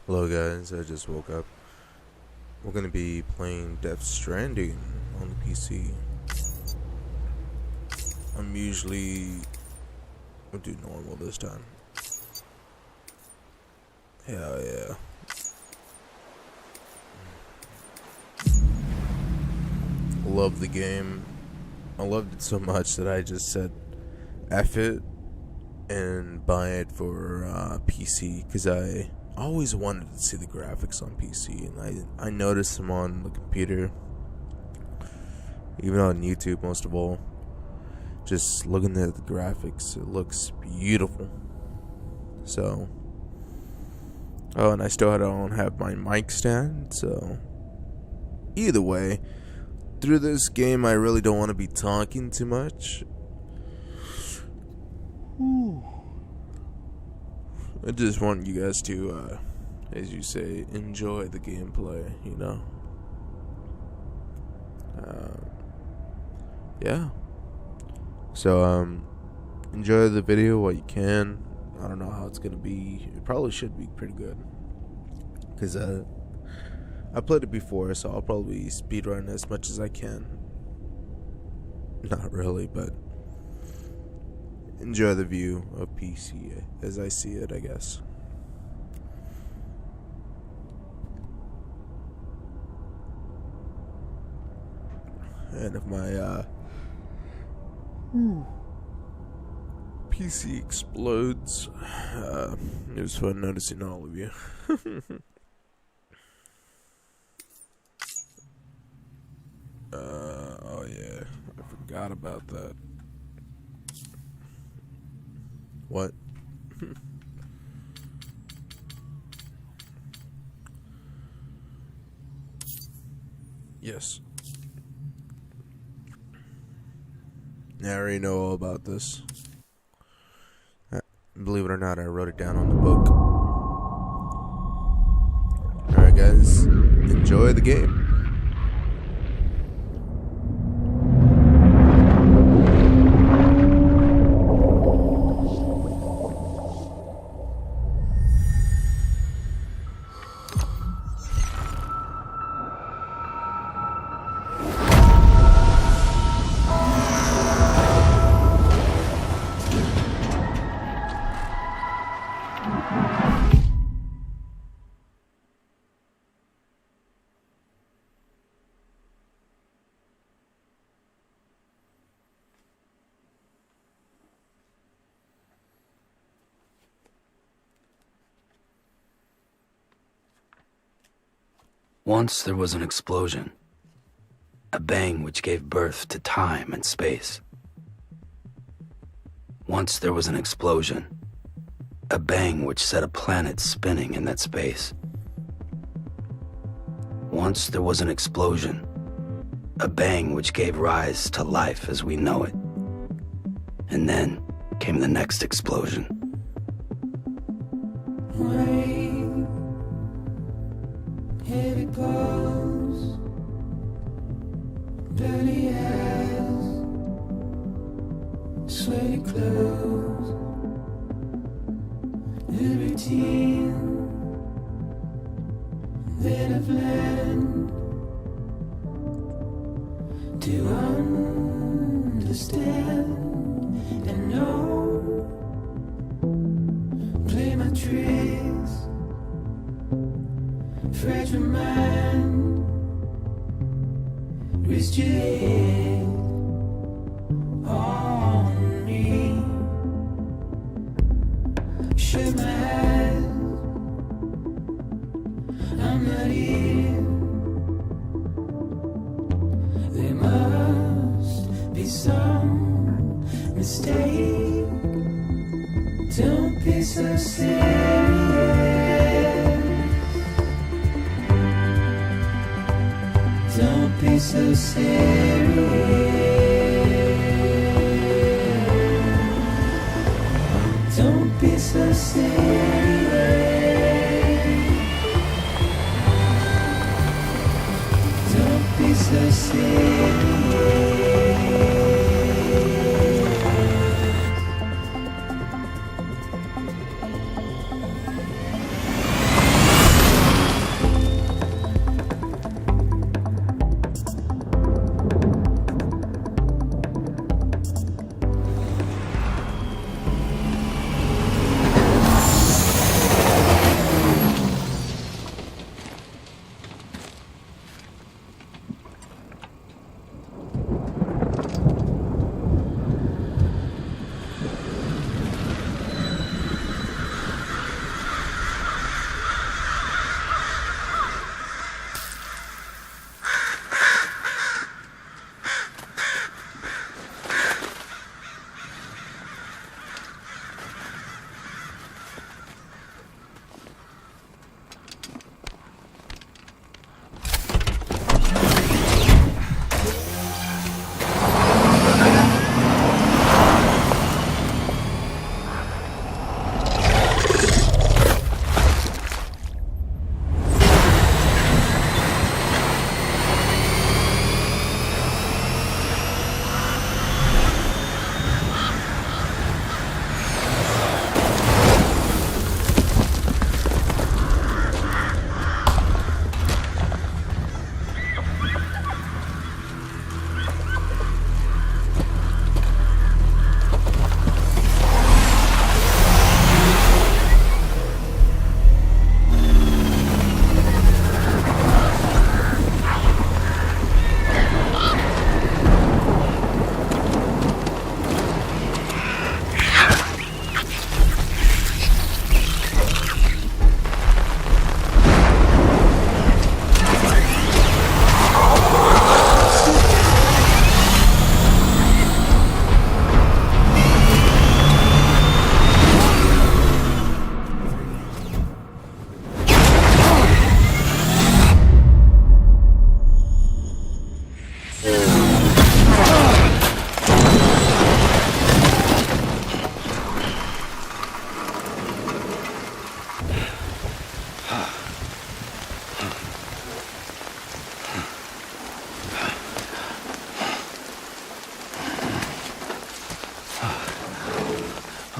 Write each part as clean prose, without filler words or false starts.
Hello guys, I just woke up. We're gonna be playing Stranding on the PC. I'm usually I'll do normal this time. Hell yeah. Love the game. I loved it so much that I just said F it and buy it for PC because I always wanted to see the graphics on PC, and I noticed them on the computer, even on YouTube most of all. Just looking at the graphics, it looks beautiful. So, oh, and I still don't have my mic stand, so either way, through this game I really don't want to be talking too much. I just want you guys to, as you say, enjoy the gameplay, you know? Yeah. So, enjoy the video while you can. I don't know how it's gonna be. It probably should be pretty good. Because, I played it before, so I'll probably speedrun as much as I can. Not really, but enjoy the view of PC as I see it, I guess. And if my PC explodes, it was fun noticing all of you. Oh yeah, I forgot about that. What? Yes. I already know all about this. Believe it or not, I wrote it down on the book. Alright guys, enjoy the game. Once there was an explosion, a bang which gave birth to time and space. Once there was an explosion, a bang which set a planet spinning in that space. Once there was an explosion, a bang which gave rise to life as we know it. And then came the next explosion. Heavy clothes, dirty eyes, sweaty clothes, the routine that I've learned to understand and know. Play my tricks, fragile mind, rest your head on me. Shut my eyes, I'm not here. There must be some mistake. Don't be so serious. Don't be so serious. Don't be so serious. Don't be so serious.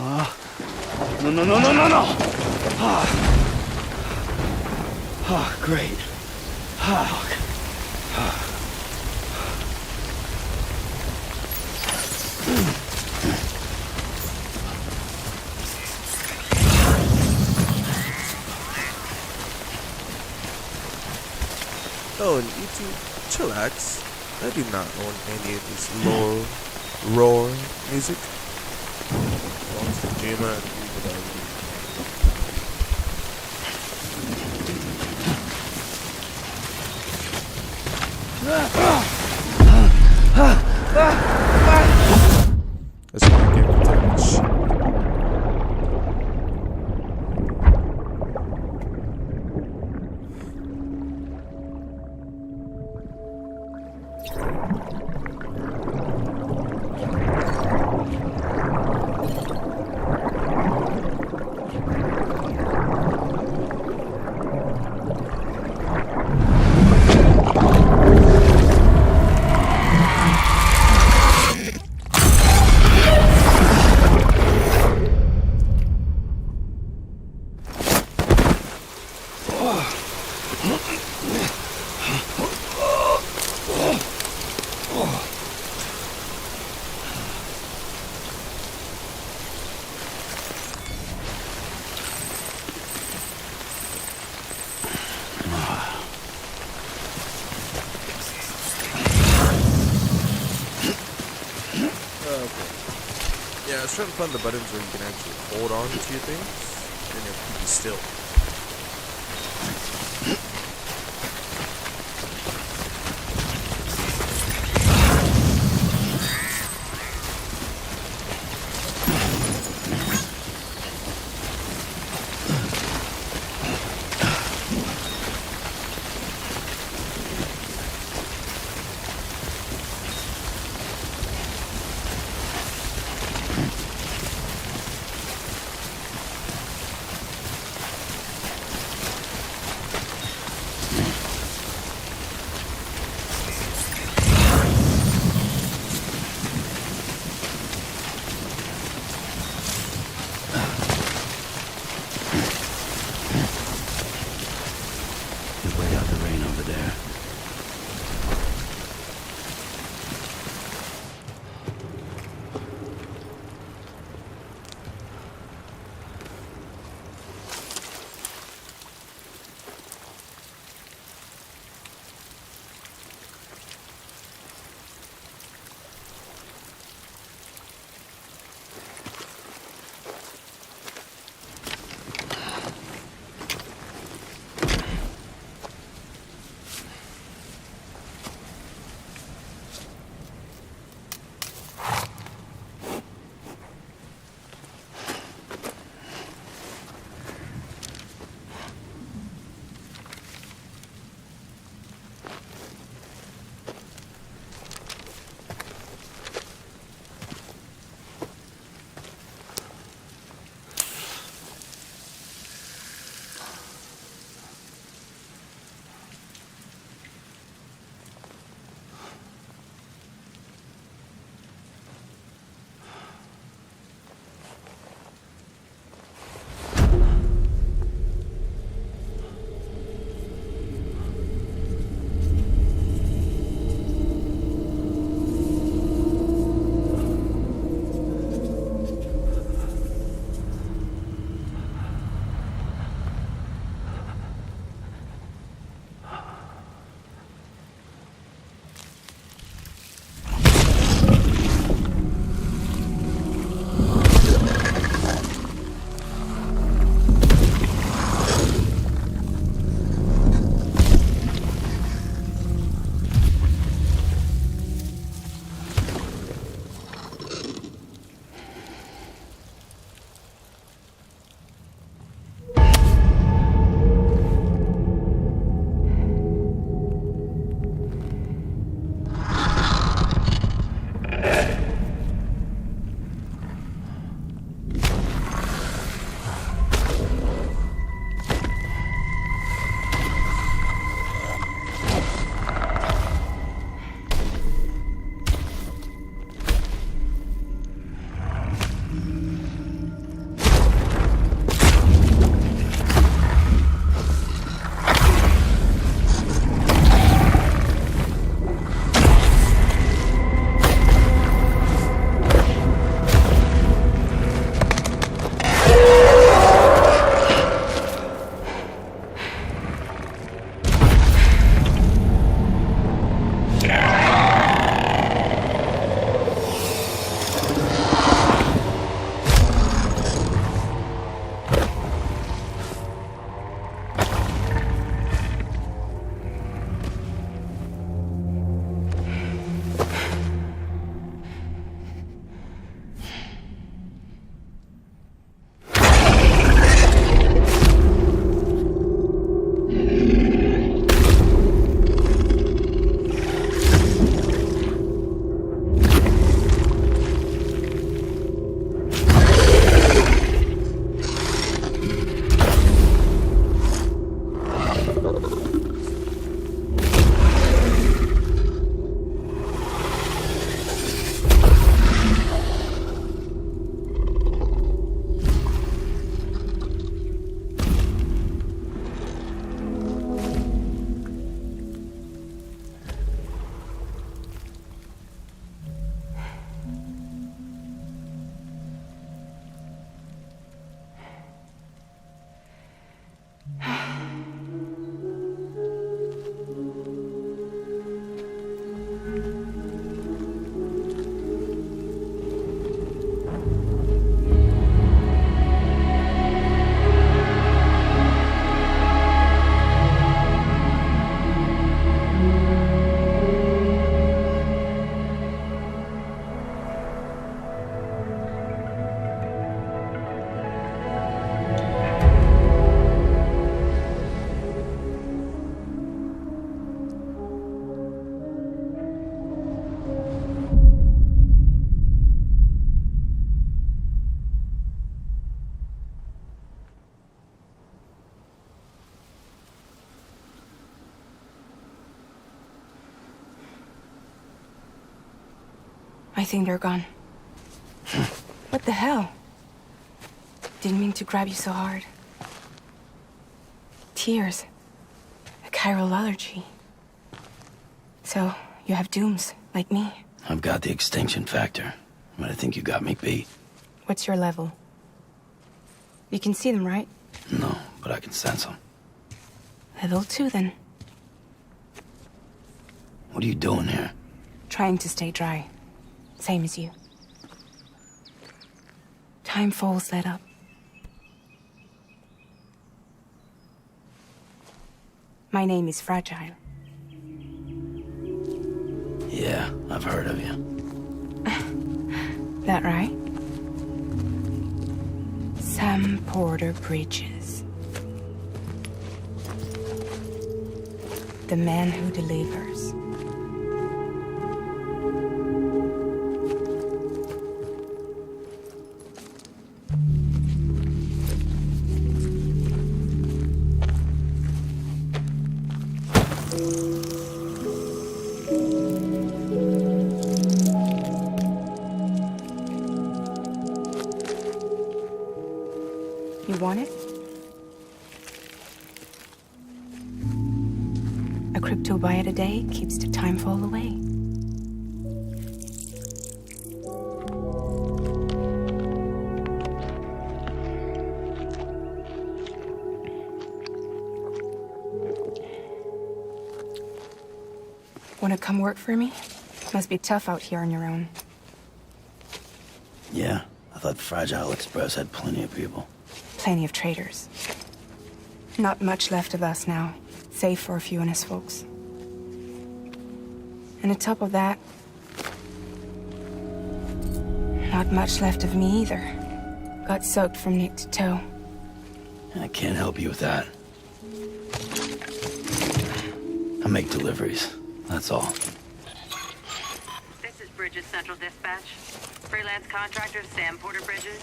No, no, no, no, no, no! Great. Oh, and you two, chillax. I do not own any of this roar music. Belongs to Jima and whatever. That's why I can't touch. Yeah, I was trying to find the buttons where you can actually hold on to your things and it'll keep you still. I think they're gone. What the hell? Didn't mean to grab you so hard. Tears. A chiral allergy. So, you have dooms, like me. I've got the extinction factor, but I think you got me beat. What's your level? You can see them, right? No, but I can sense them. Level 2, then. What are you doing here? Trying to stay dry. Same as you. Timefall's let up. My name is Fragile. Yeah, I've heard of you. That right? Sam Porter Bridges. The man who delivers. You want it? A crypto byte a day keeps the timefall away. Wanna come work for me? Must be tough out here on your own. Yeah, I thought Fragile Express had plenty of people. Plenty of traitors. Not much left of us now, save for a few honest folks. And on top of that, not much left of me either. Got soaked from neck to toe. I can't help you with that. I make deliveries, that's all. This is Bridges Central Dispatch. Freelance contractor Sam Porter Bridges.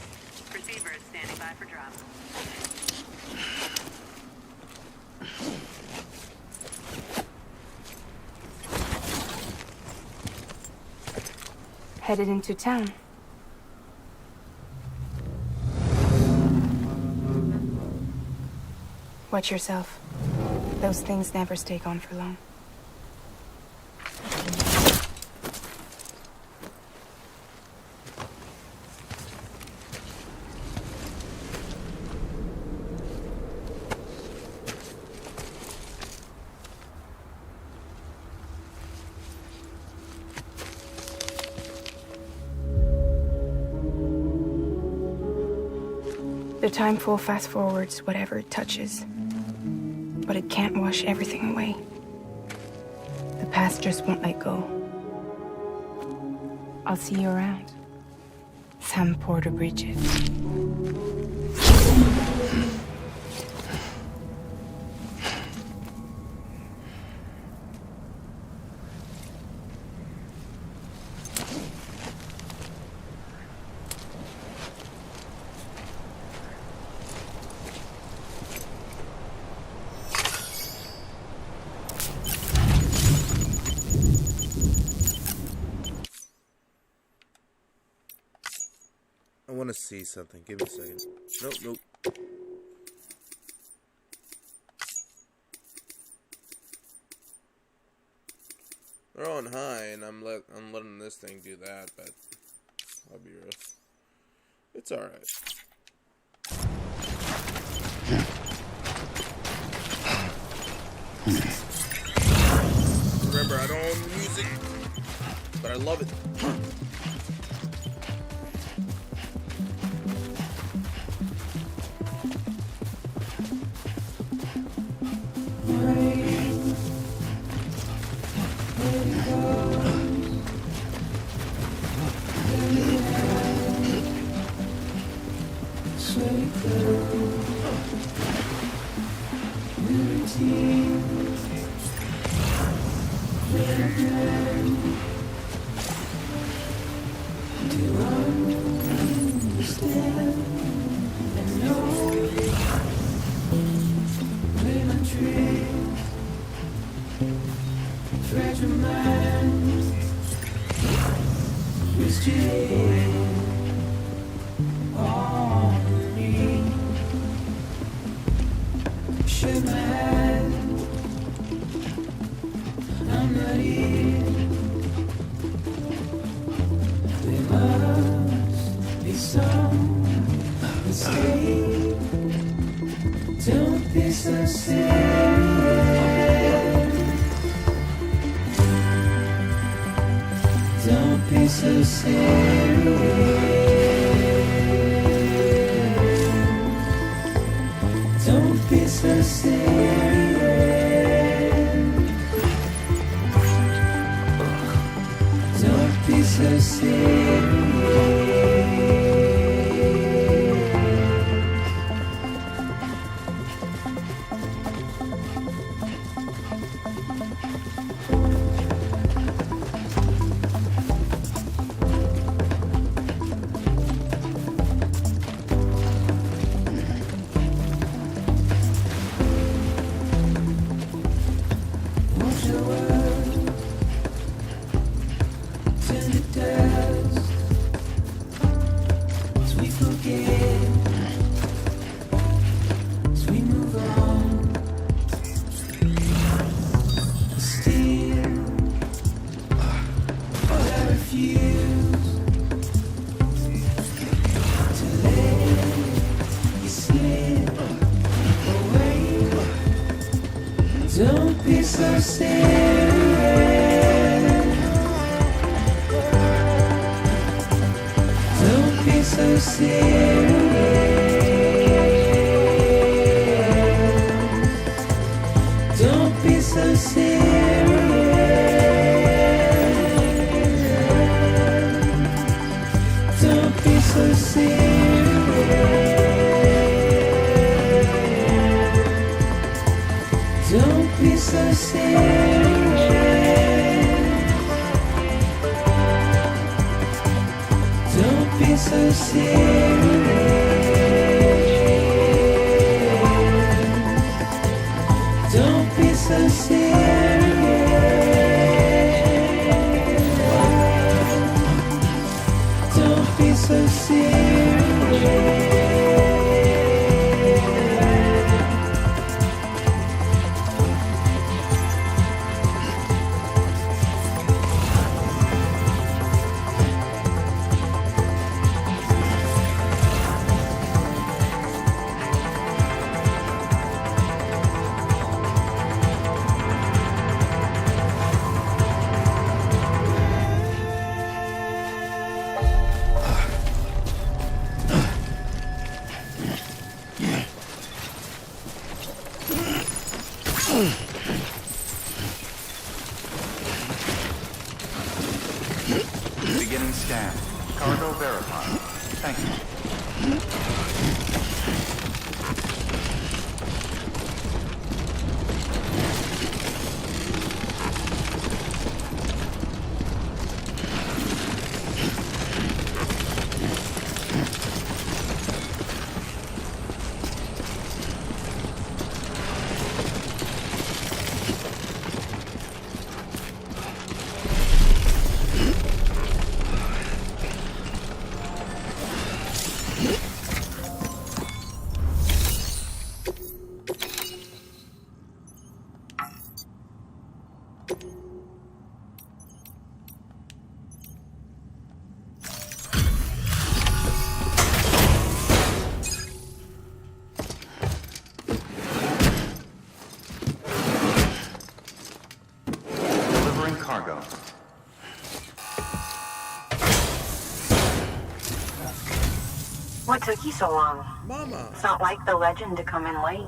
Receiver is standing by for drop. Headed into town. Watch yourself. Those things never stay gone for long. The timefall fast forwards whatever it touches. But it can't wash everything away. The past just won't let go. I'll see you around. Sam Porter Bridges. I want to see something. Give me a second. Nope. They're on high, and I'm letting this thing do that, but I'll be real. It's alright. Remember, I don't own music, but I love it. It's all a mistake. Don't be so serious. Don't be so serious. Don't be so serious. Don't be so serious. Watch the world turn to dust as we forget, as we move on. Still, I refuse to let you slip away. Don't be so serious. Don't be so serious. Don't be so serious. Don't be so serious. Don't be so serious. Don't be so serious. Don't be so serious. Don't be so serious. Beginning scan. Cargo verified. Thank you. Delivering cargo. What took you so long? Mama. It's not like the legend to come in late.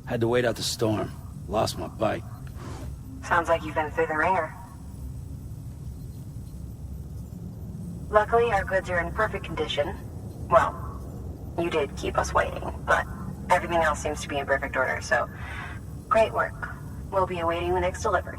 Had to wait out the storm. Lost my bike. Sounds like you've been through the ringer. Luckily, our goods are in perfect condition. Well, you did keep us waiting, but everything else seems to be in perfect order, so great work. We'll be awaiting the next delivery.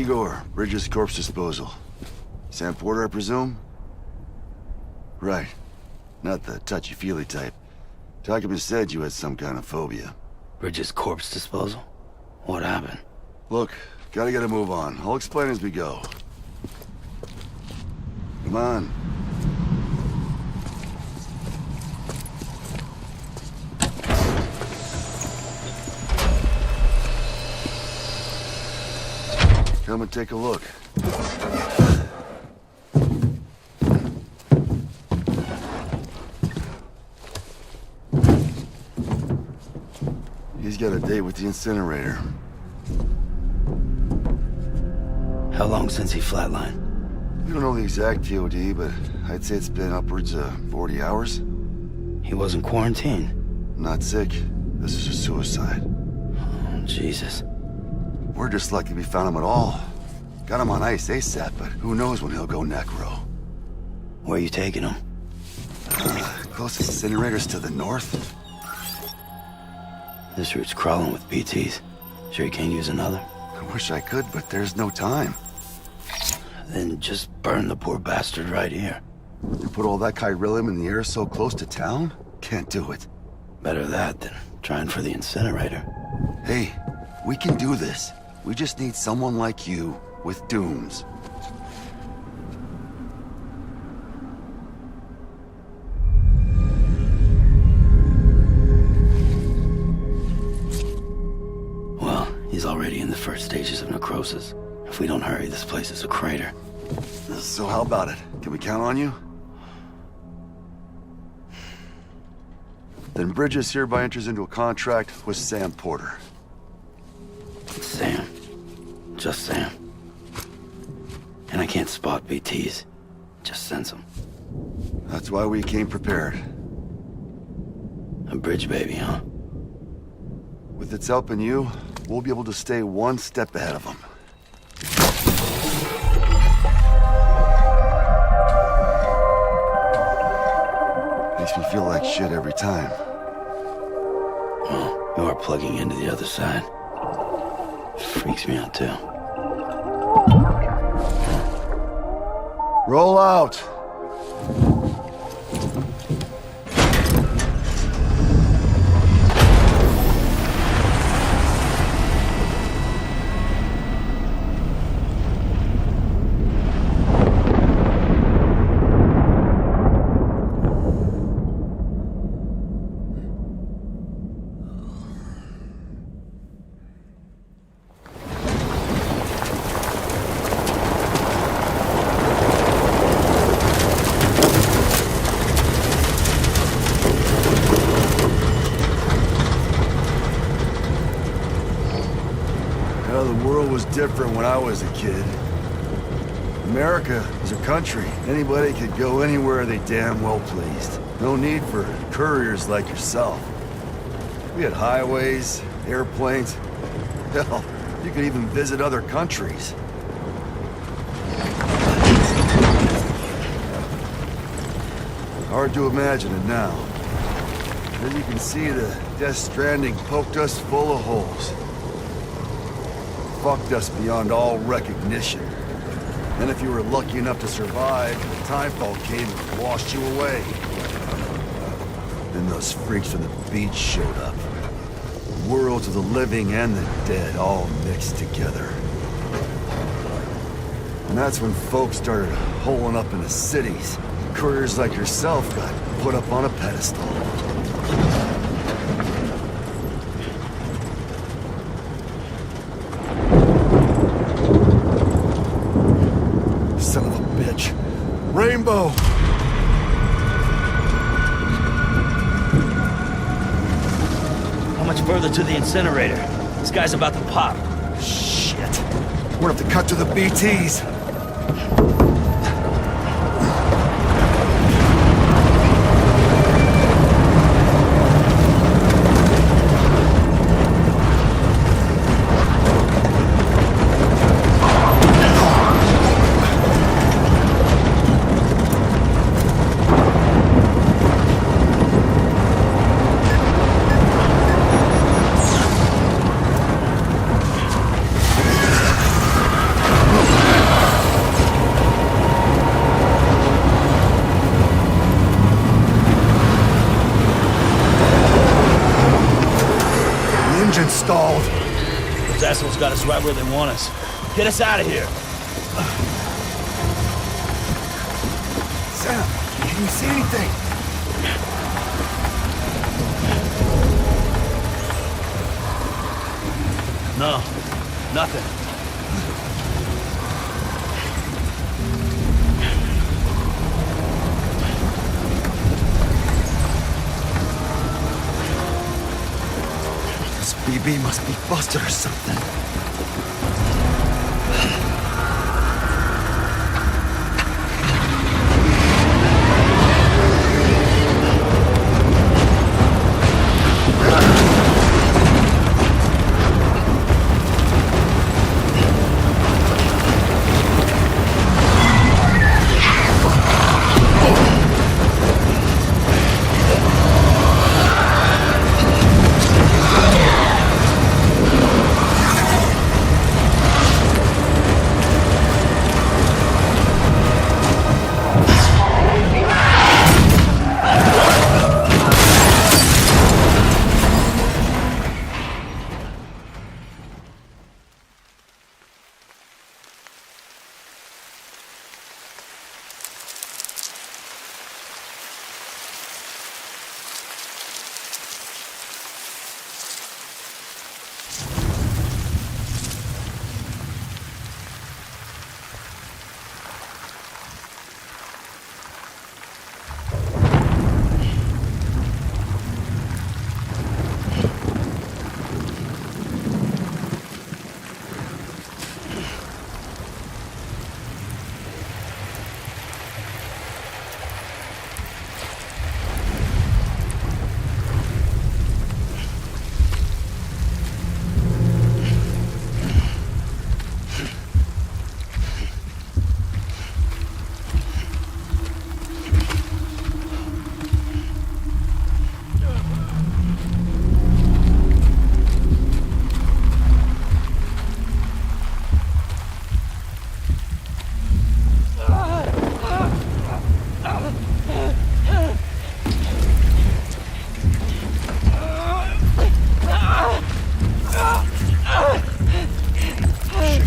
Igor, Bridges Corpse Disposal. Sam Porter, I presume? Right. Not the touchy-feely type. Documents said you had some kind of phobia. Bridges corpse disposal? What happened? Look, gotta get a move on. I'll explain as we go. Come on. Come and take a look. He's got a date with the incinerator. How long since he flatlined? We don't know the exact TOD, but I'd say it's been upwards of 40 hours. He wasn't quarantined. Not sick. This is a suicide. Oh, Jesus. We're just lucky we found him at all. Got him on ice ASAP, but who knows when he'll go necro. Where you taking him? Closest incinerator's to the north. This route's crawling with BTs. Sure you can't use another? I wish I could, but there's no time. Then just burn the poor bastard right here. You put all that chiralium in the air so close to town? Can't do it. Better that than trying for the incinerator. Hey, we can do this. We just need someone like you with dooms. Well, he's already in the first stages of necrosis. If we don't hurry, this place is a crater. So how about it? Can we count on you? Then Bridges hereby enters into a contract with Sam Porter. Sam. Just Sam. And I can't spot BTs. Just sense them. That's why we came prepared. A bridge baby, huh? With its help and you, we'll be able to stay one step ahead of them. Makes me feel like shit every time. Well, you are plugging into the other side. Freaks me out, too. Roll out! The world was different when I was a kid. America was a country. Anybody could go anywhere they damn well pleased. No need for couriers like yourself. We had highways, airplanes. Hell, you could even visit other countries. Hard to imagine it now. As you can see, the Death Stranding poked us full of holes. Fucked us beyond all recognition. And if you were lucky enough to survive, the timefall came and washed you away. Then those freaks from the beach showed up. Worlds of the living and the dead all mixed together. And that's when folks started holing up in the cities. Couriers like yourself got put up on a pedestal. Son of a bitch. Rainbow! How much further to the incinerator? This guy's about to pop. Shit. We're gonna have to cut to the BTs. assholes got us right where they want us. Get us out of here. Sam, can you see anything? No, nothing. This BB must be busted or something.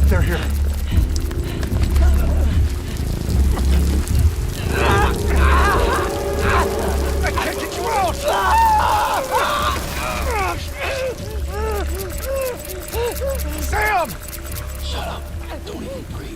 They're here. I can't get you out! Sam! Shut up. Don't even breathe.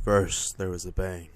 First, there was a bang.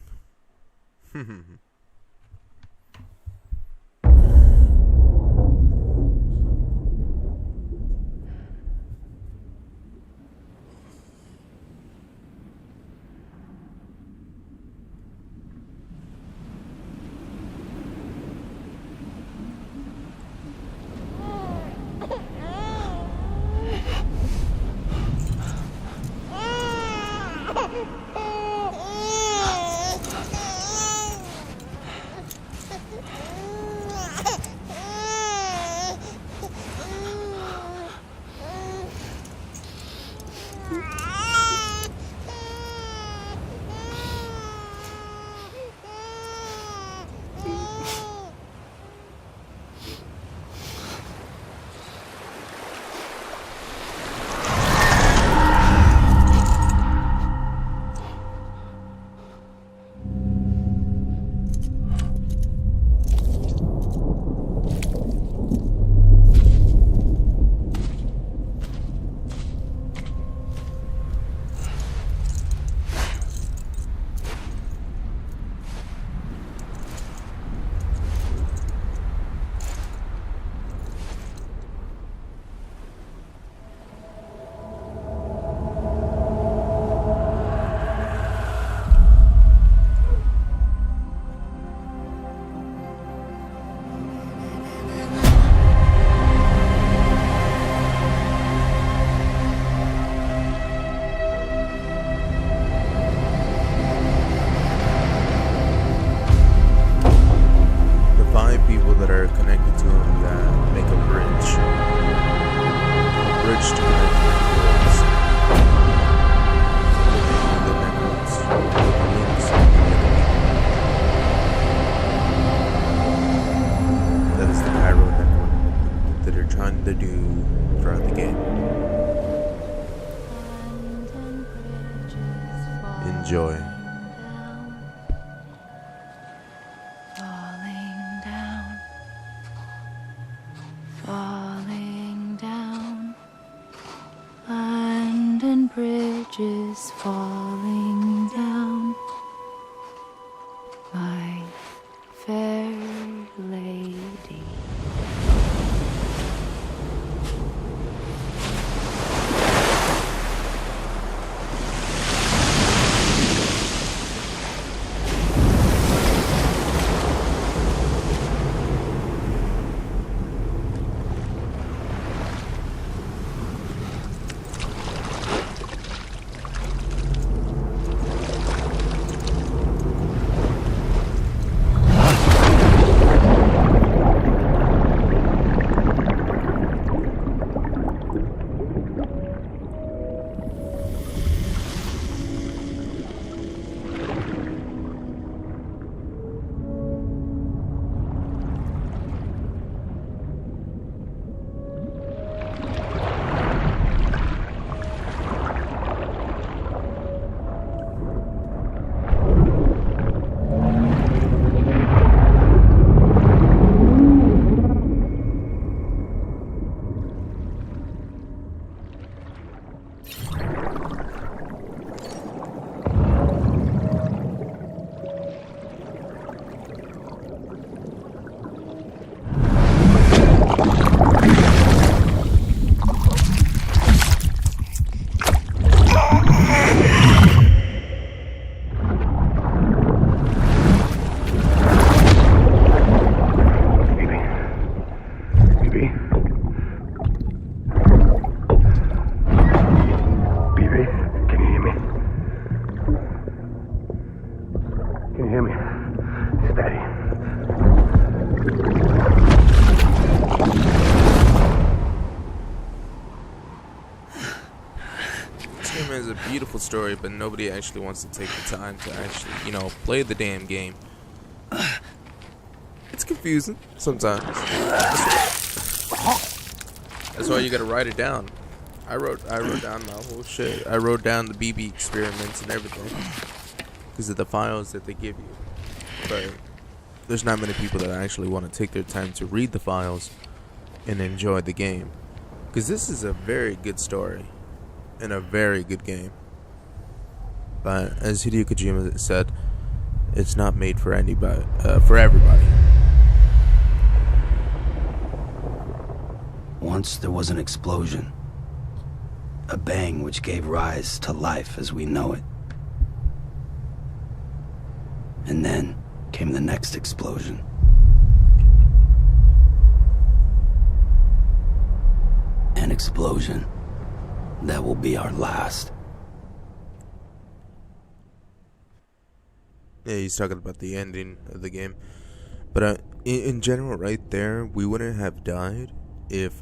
To do throughout the game. Enjoy. Falling down, falling down, London Bridge is falling down, my fair lady. Steady. This game is a beautiful story, but nobody actually wants to take the time to actually, play the damn game. It's confusing sometimes. That's why you gotta write it down. I wrote down my whole shit. I wrote down the BB experiments and everything because of the files that they give you. But there's not many people that actually want to take their time to read the files and enjoy the game, because this is a very good story and a very good game. But as Hideo Kojima said, it's not made for anybody, for everybody. Once there was an explosion. A bang which gave rise to life as we know it. And then came the next explosion. An explosion that will be our last. Yeah, he's talking about the ending of the game. But in general, right there, we wouldn't have died if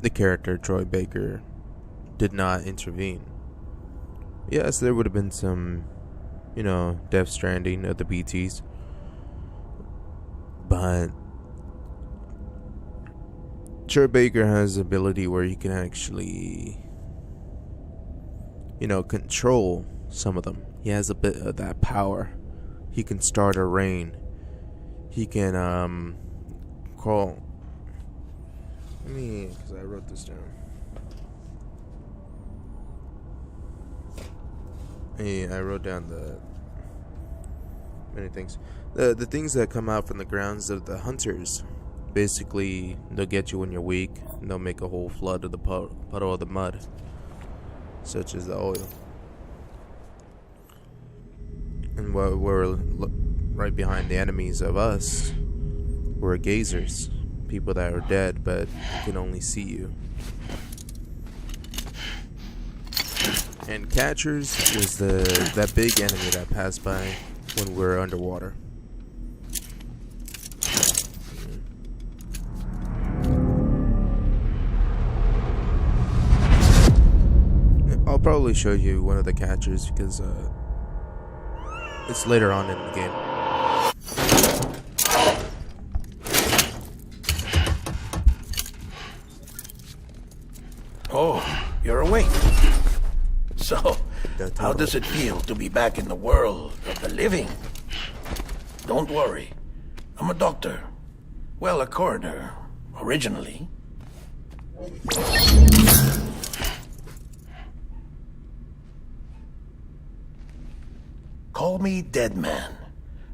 the character Troy Baker did not intervene. Yes, there would have been some, Death Stranding of the BTs, but Troy Baker has the ability where he can actually, control some of them. He has a bit of that power. He can start a rain. He can call. Because I wrote this down. I wrote down the many things. The things that come out from the grounds of the hunters. Basically, they'll get you when you're weak, and they'll make a whole flood of the puddle of the mud, such as the oil. And we're right behind the enemies of us. We're gazers. People that are dead but can only see you. And catchers was that big enemy that passed by when we're underwater. I'll probably show you one of the catchers because it's later on in the game. Oh, you're awake. So, how does it feel to be back in the world of the living? Don't worry. I'm a doctor. Well, a coroner, originally. Call me Dead Man.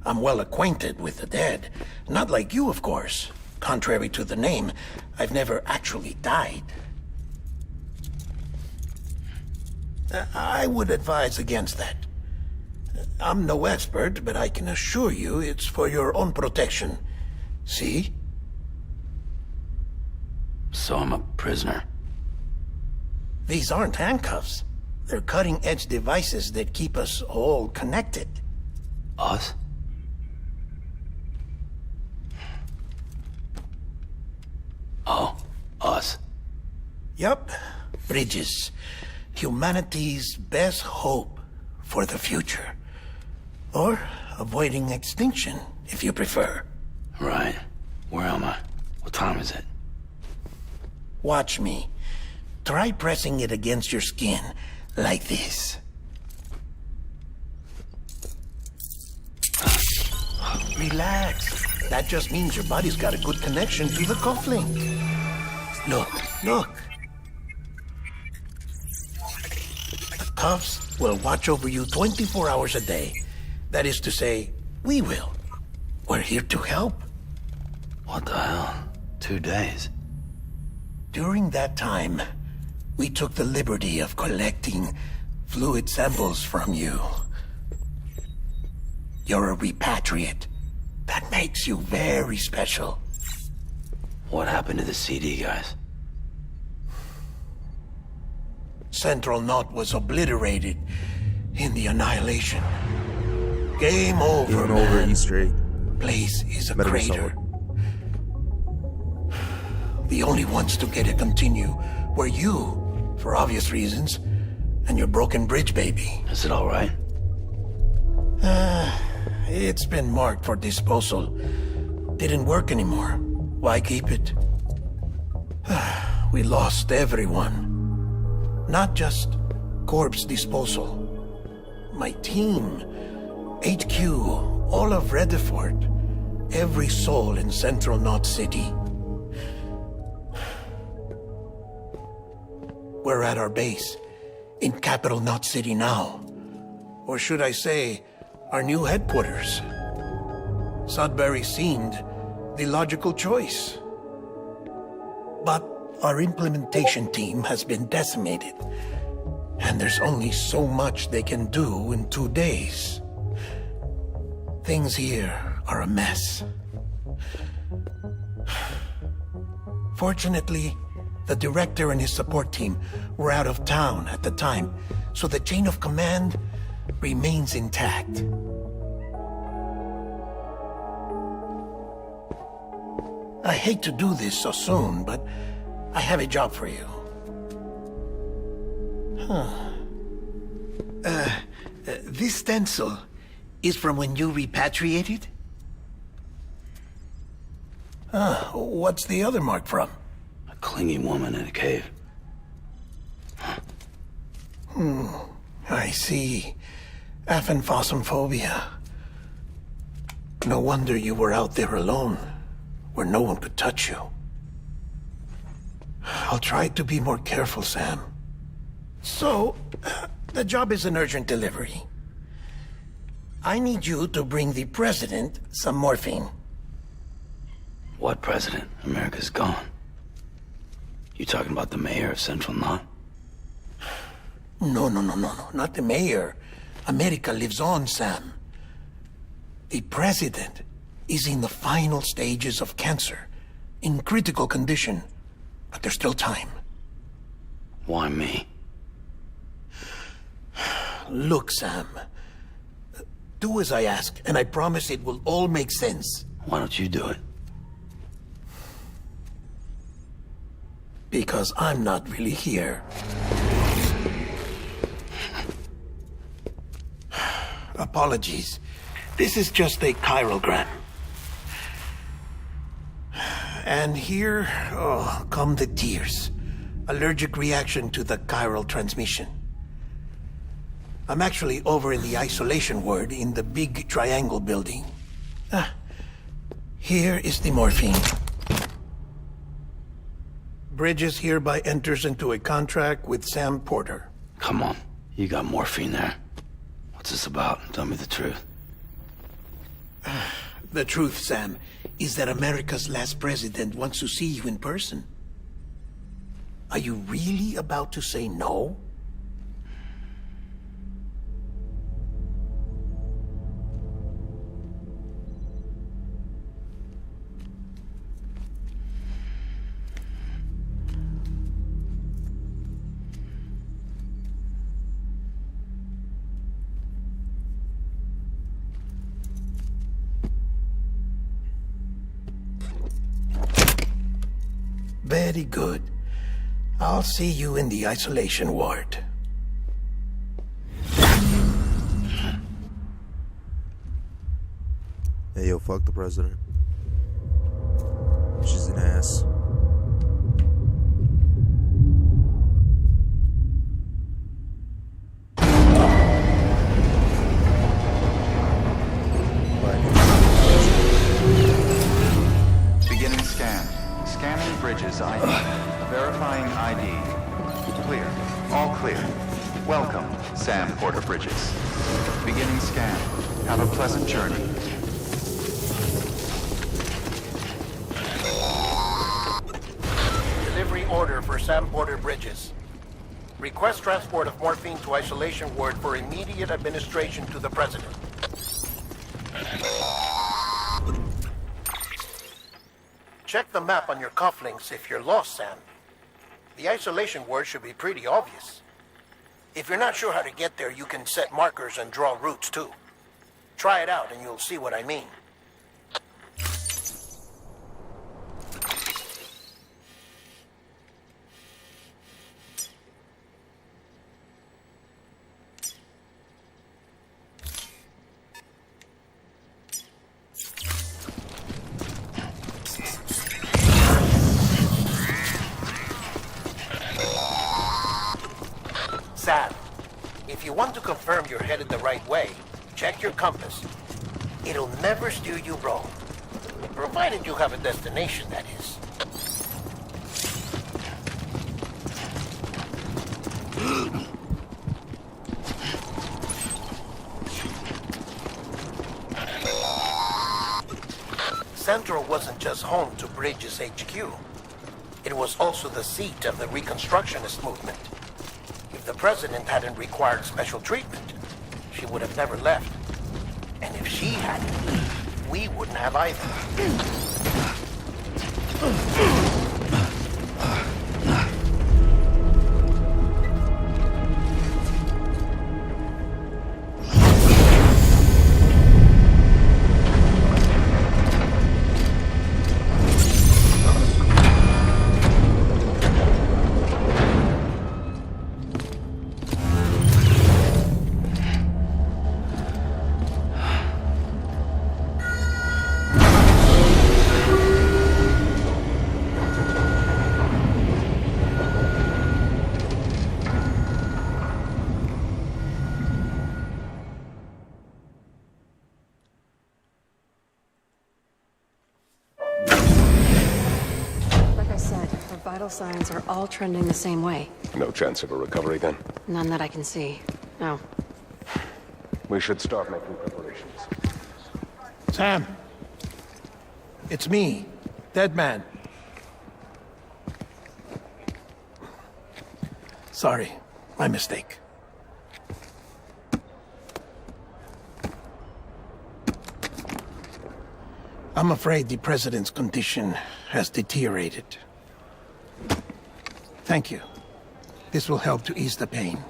I'm well acquainted with the dead. Not like you, of course. Contrary to the name, I've never actually died. I would advise against that. I'm no expert, but I can assure you it's for your own protection. See? So I'm a prisoner. These aren't handcuffs. They're cutting-edge devices that keep us all connected. Us? Oh, us. Yup. Bridges. Humanity's best hope for the future. Or avoiding extinction, if you prefer. Right. Where am I? What time is it? Watch me. Try pressing it against your skin, like this. Relax. That just means your body's got a good connection to the cufflink. Look. The cuffs will watch over you 24 hours a day. That is to say, we will. We're here to help. What the hell? 2 days? During that time, we took the liberty of collecting fluid samples from you. You're a repatriate. That makes you very special. What happened to the CD guys? Central Knot was obliterated in the Annihilation. Game over, man. Easter egg. Place is a Better be crater. solid. The only ones to get it continue were you, for obvious reasons, and your broken bridge baby. Is it all right? It's been marked for disposal. Didn't work anymore. Why keep it? We lost everyone. Not just corpse disposal. My team, HQ, all of Redefort, every soul in Central Knot City. We're at our base, in Capital Knot City now. Or should I say, our new headquarters. Sudbury seemed the logical choice. But our implementation team has been decimated, and there's only so much they can do in 2 days. Things here are a mess. Fortunately, the director and his support team were out of town at the time, so the chain of command remains intact. I hate to do this so soon, but I have a job for you. This stencil is from when you repatriated? What's the other mark from? A clinging woman in a cave. I see. Aphenphosmphobia. No wonder you were out there alone, where no one could touch you. I'll try to be more careful, Sam. So, the job is an urgent delivery. I need you to bring the president some morphine. What president? America's gone. You talking about the mayor of Central Knot? No. Not the mayor. America lives on, Sam. The president is in the final stages of cancer, in critical condition, but there's still time. Why me? Look, Sam. Do as I ask, and I promise it will all make sense. Why don't you do it? Because I'm not really here. Apologies. This is just a chiralgram. And here, come the tears. Allergic reaction to the chiral transmission. I'm actually over in the isolation ward in the big triangle building. Here is the morphine. Bridges hereby enters into a contract with Sam Porter. Come on. You got morphine there. What's this about? Tell me the truth. The truth, Sam, is that America's last president wants to see you in person. Are you really about to say no? Very good. I'll see you in the isolation ward. Hey, yo, fuck the president. She's an ass. Beginning scan. Scanning Bridges ID. Verifying ID. Clear. All clear. Welcome, Sam Porter Bridges. Beginning scan. Have a pleasant journey. Delivery order for Sam Porter Bridges. Request transport of morphine to isolation ward for immediate administration to the president. Check the map on your cufflinks if you're lost, Sam. The isolation word should be pretty obvious. If you're not sure how to get there, you can set markers and draw routes, too. Try it out and you'll see what I mean. Sam, if you want to confirm you're headed the right way, check your compass. It'll never steer you wrong. Provided you have a destination, that is. Central wasn't just home to Bridges HQ. It was also the seat of the Reconstructionist movement. If the president hadn't required special treatment, she would have never left. And if she hadn't, we wouldn't have either. Vital signs are all trending the same way. No chance of a recovery then? None that I can see. No. We should start making preparations. Sam! It's me, Dead Man. Sorry, my mistake. I'm afraid the president's condition has deteriorated. Thank you. This will help to ease the pain.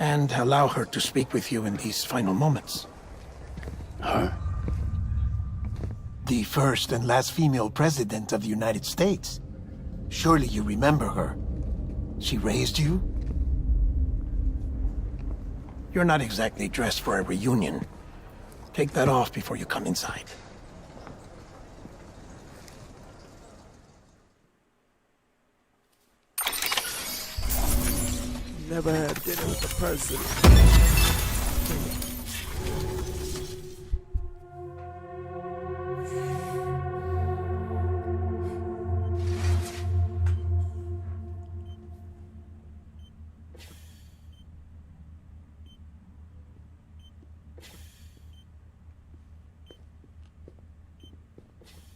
And allow her to speak with you in these final moments. Her? The first and last female president of the United States. Surely you remember her. She raised you? You're not exactly dressed for a reunion. Take that off before you come inside. Never had dinner with the president.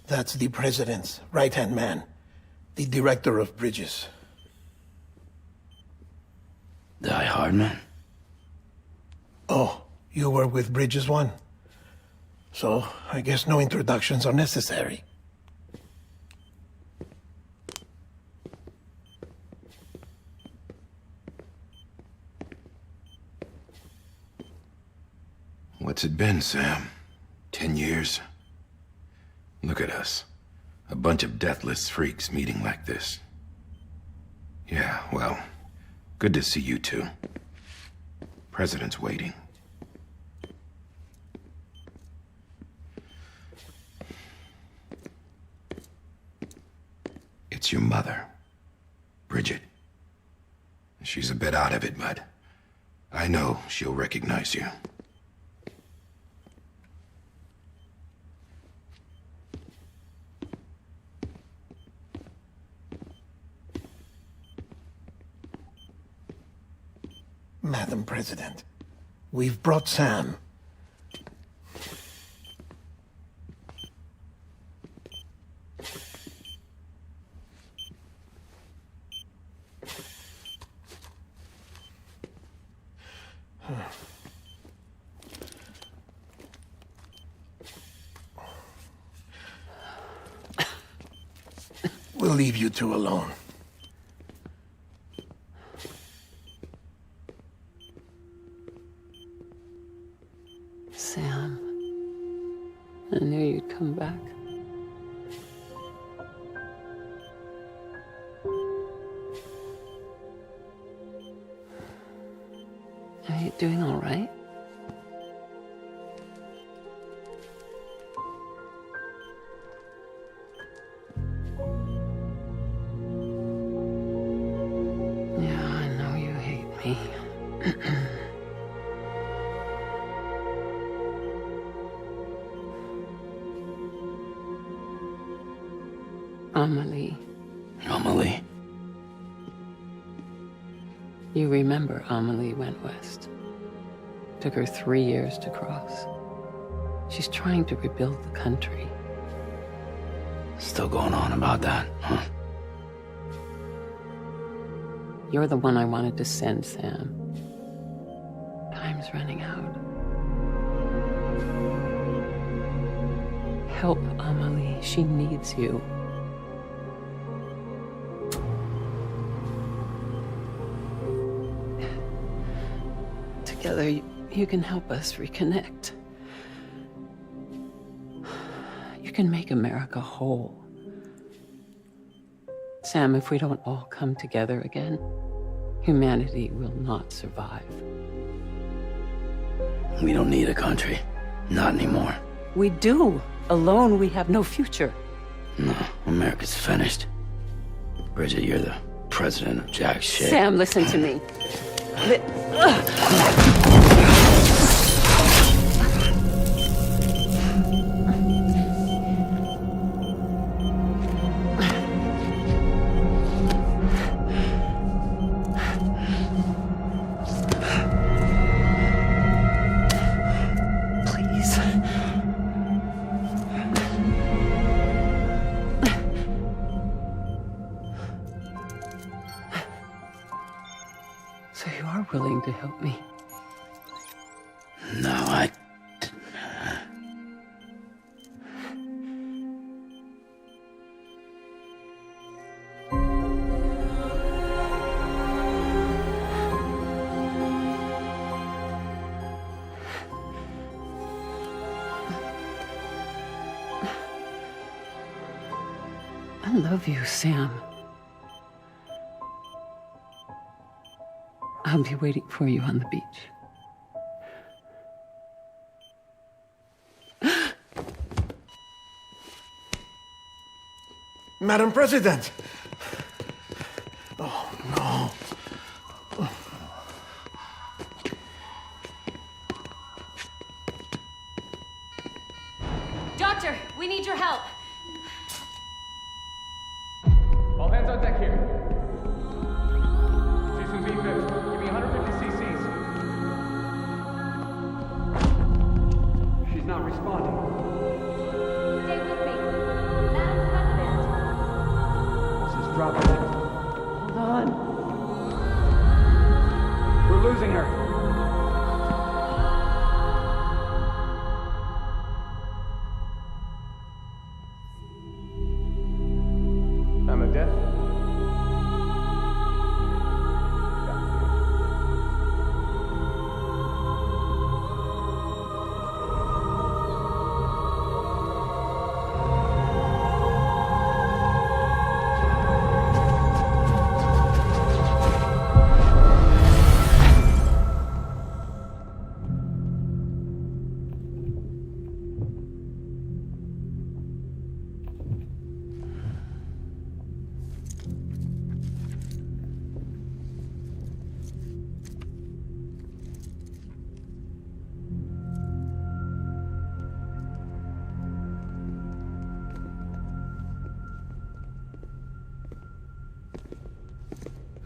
That's the president's right-hand man, the director of bridges. Die Hardman? Oh, you were with Bridges 1. So, I guess no introductions are necessary. What's it been, Sam? 10 years? Look at us. A bunch of deathless freaks meeting like this. Yeah, well, good to see you two. President's waiting. It's your mother, Bridget. She's a bit out of it, but I know she'll recognize you. Madam President, we've brought Sam. We'll leave you two alone. Sam. I knew you'd come back. Are you doing all right? Yeah, I know you hate me. Amelie. Amelie? You remember Amelie went west. Took her 3 years to cross. She's trying to rebuild the country. Still going on about that, huh? You're the one I wanted to send, Sam. Time's running out. Help Amelie. She needs you. Together, you can help us reconnect. You can make America whole. Sam, if we don't all come together again, humanity will not survive. We don't need a country. Not anymore. We do. Alone, we have no future. No, America's finished. Bridget, you're the president of jack shit. Sam, listen to me. So you are willing to help me? No, I love you, Sam. I'll be waiting for you on the beach. Madam President! Oh, no. Doctor, we need your help. All hands on deck here. Season B-Fifth. Give me 150 cc's. She's not responding. Stay with me. Madam President. This is dropping. Hold on. We're losing her. Time of death?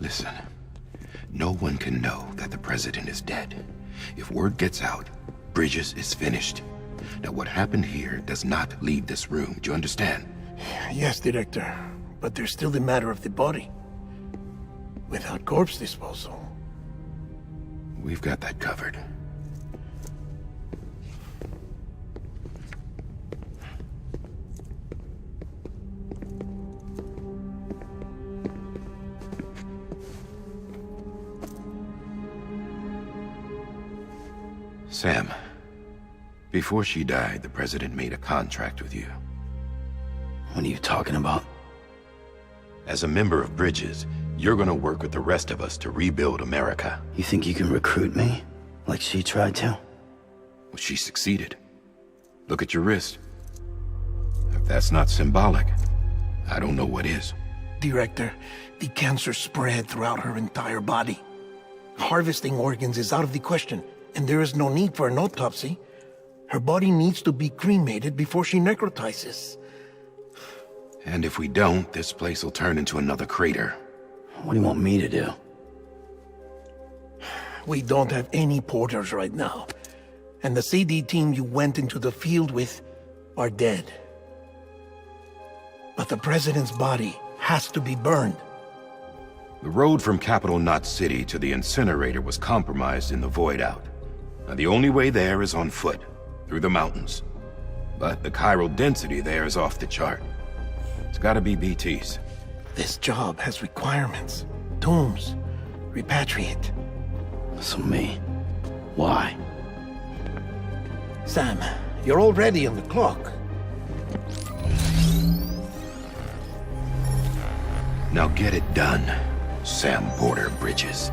Listen, no one can know that the president is dead. If word gets out, Bridges is finished. Now, what happened here does not leave this room. Do you understand? Yes, Director. But there's still the matter of the body. Without corpse disposal. We've got that covered. Sam, Before she died, the president made a contract with you. What are you talking about? As a member of Bridges, you're gonna work with the rest of us to rebuild America. You think you can recruit me? Like she tried to? Well, she succeeded. Look at your wrist. If that's not symbolic, I don't know what is. Director, the cancer spread throughout her entire body. Harvesting organs is out of the question, and there is no need for an autopsy. Her body needs to be cremated before she necrotizes. And if we don't, this place will turn into another crater. What do you want me to do? We don't have any porters right now. And the CD team you went into the field with are dead. But the president's body has to be burned. The road from Capital Knot City to the incinerator was compromised in the void out. Now, the only way there is on foot, through the mountains. But the chiral density there is off the chart. It's gotta be BT's. This job has requirements. Tombs. Repatriate. So me? Why? Sam, you're already on the clock. Now get it done, Sam Porter Bridges.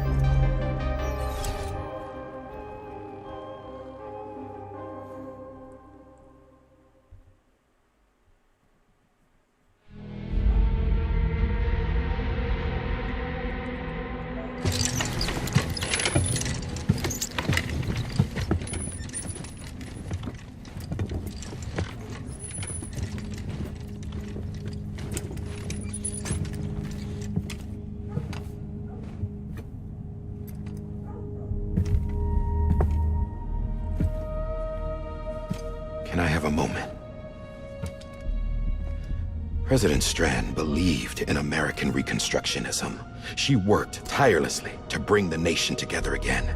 Can I have a moment? President Strand believed in American Reconstructionism. She worked tirelessly to bring the nation together again.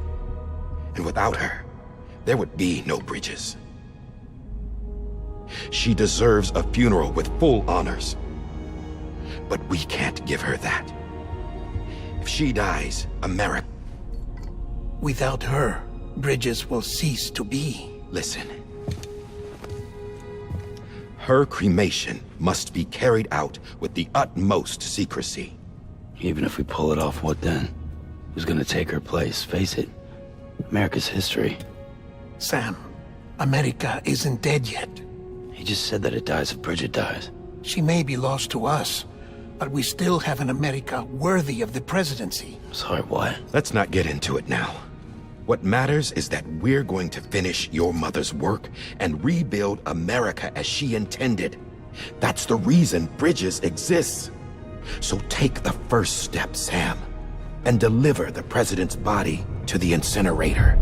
And without her, there would be no Bridges. She deserves a funeral with full honors. But we can't give her that. If she dies, America... Without her, Bridges will cease to be. Listen. Her cremation must be carried out with the utmost secrecy. Even if we pull it off, what then? Who's gonna take her place? Face it, America's history. Sam, America isn't dead yet. He just said that it dies if Bridget dies. She may be lost to us, but we still have an America worthy of the presidency. Sorry, what? Let's not get into it now. What matters is that we're going to finish your mother's work and rebuild America as she intended. That's the reason Bridges exists. So take the first step, Sam, and deliver the president's body to the incinerator.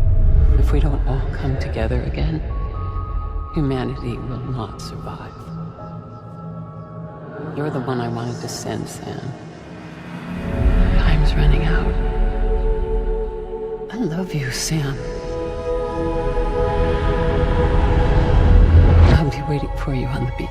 If we don't all come together again, humanity will not survive. You're the one I wanted to send, Sam. Time's running out. I love you, Sam. I'll be waiting for you on the beach.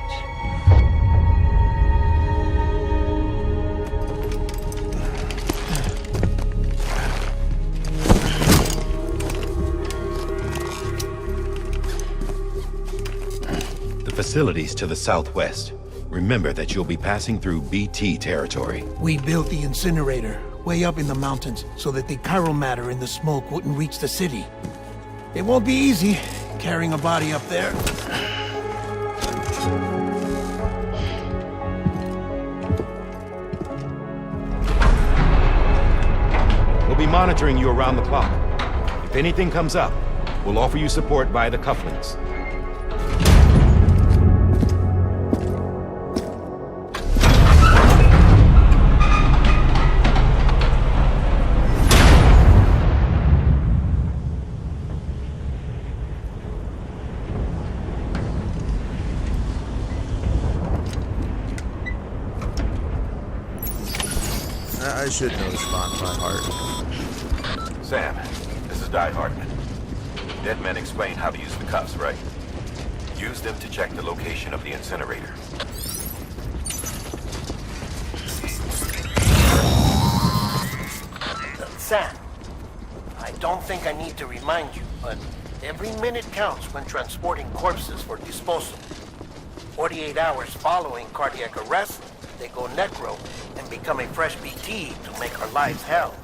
The facilities to the southwest. Remember that you'll be passing through BT territory. We built the incinerator way up in the mountains so that the chiral matter in the smoke wouldn't reach the city. It won't be easy carrying a body up there. We'll be monitoring you around the clock. If anything comes up, we'll offer you support via the cufflinks. I should know this spot by heart. Sam, this is Die Hardman. Dead men explained how to use the cuffs, right? Use them to check the location of the incinerator. Sam, I don't think I need to remind you, but Every minute counts when transporting corpses for disposal. 48 hours following cardiac arrest, they go necro and become a fresh BT to make our lives hell.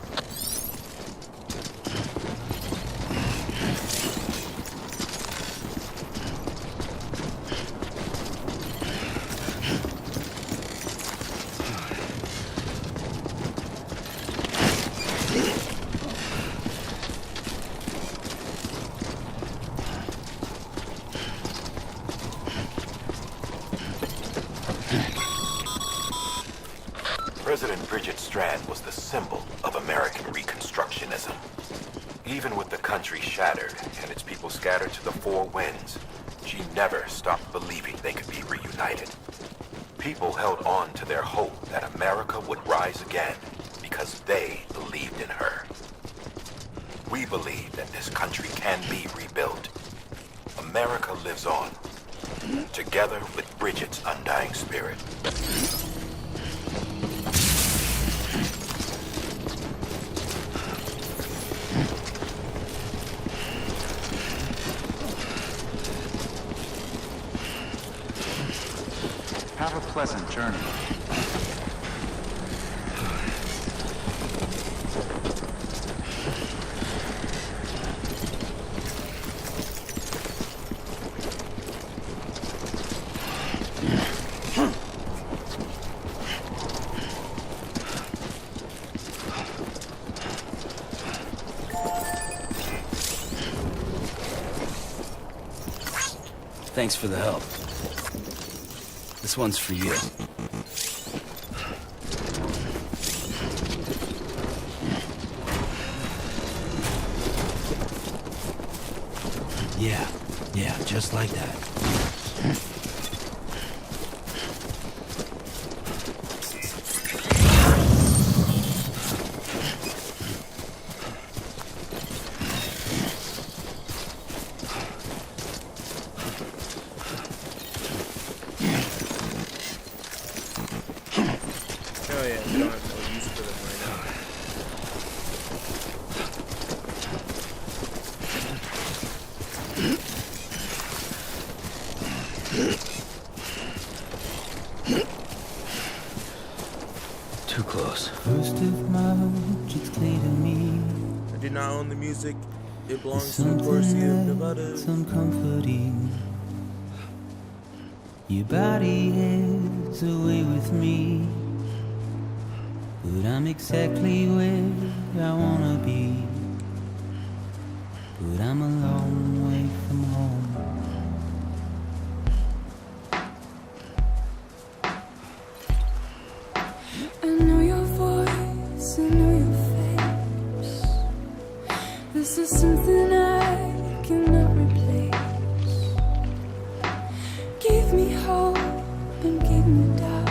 President Bridget Strand was the symbol of American Reconstructionism. Even with the country shattered and its people scattered to the four winds, she never stopped believing they could be reunited. People held on to their hope that America would rise again because they believed in her. We believe that this country can be rebuilt. America lives on, together with Bridget's undying spirit. Have a pleasant journey. Thanks for the help. This one's for you. Yeah, just like that. Too close. First of March, it's clear to me. I do not own the music. It belongs to the Corsi of Nevada. Some comforting. Your body is away with me, but I'm exactly where I wanna be. But I'm a long way from home. I know your voice, I know your face. This is something I cannot replace. Give me hope and give me doubt.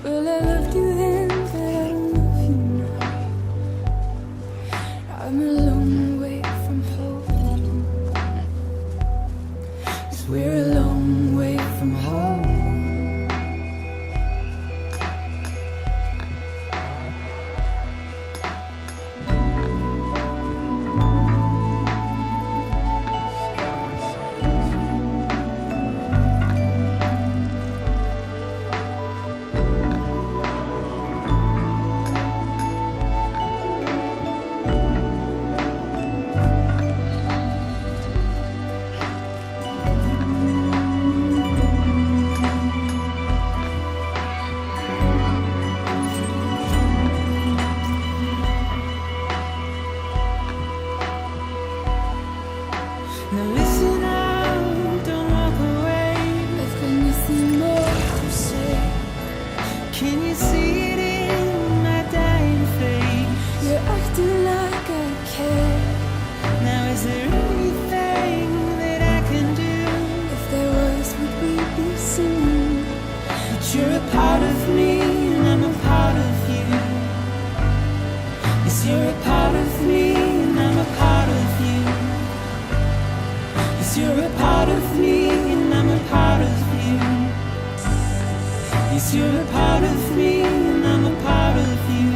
Well, I loved you then, but I don't love you now. I'm a long way from home. 'Cause we're a long way from home. Now listen out, don't walk away. I've got nothing more to say. Can you see it in my dying face? You're acting like I care. Now is there anything that I can do? If there was, would we be singing? But you're a part of me and I'm a part of you. Yes, you're a part of me and I'm a part of you. You're a part of me and I'm a part of you. Yes, you're a part of me and I'm a part of you.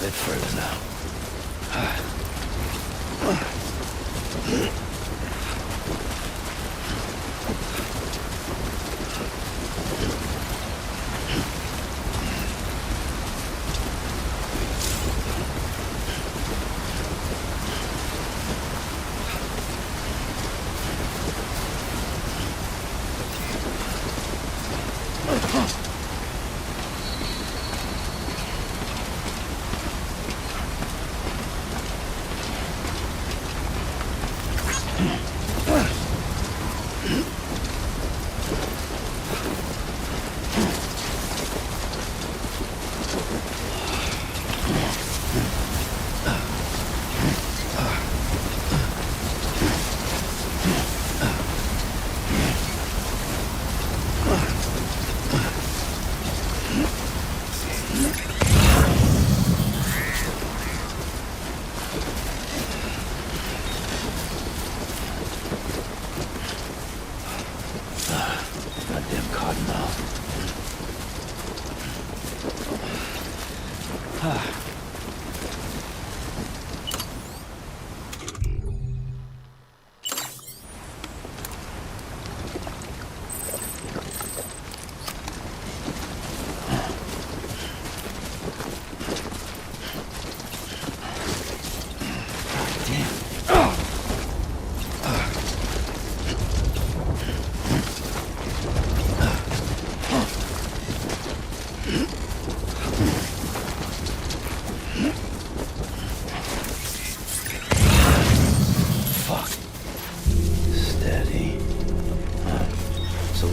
bit further now.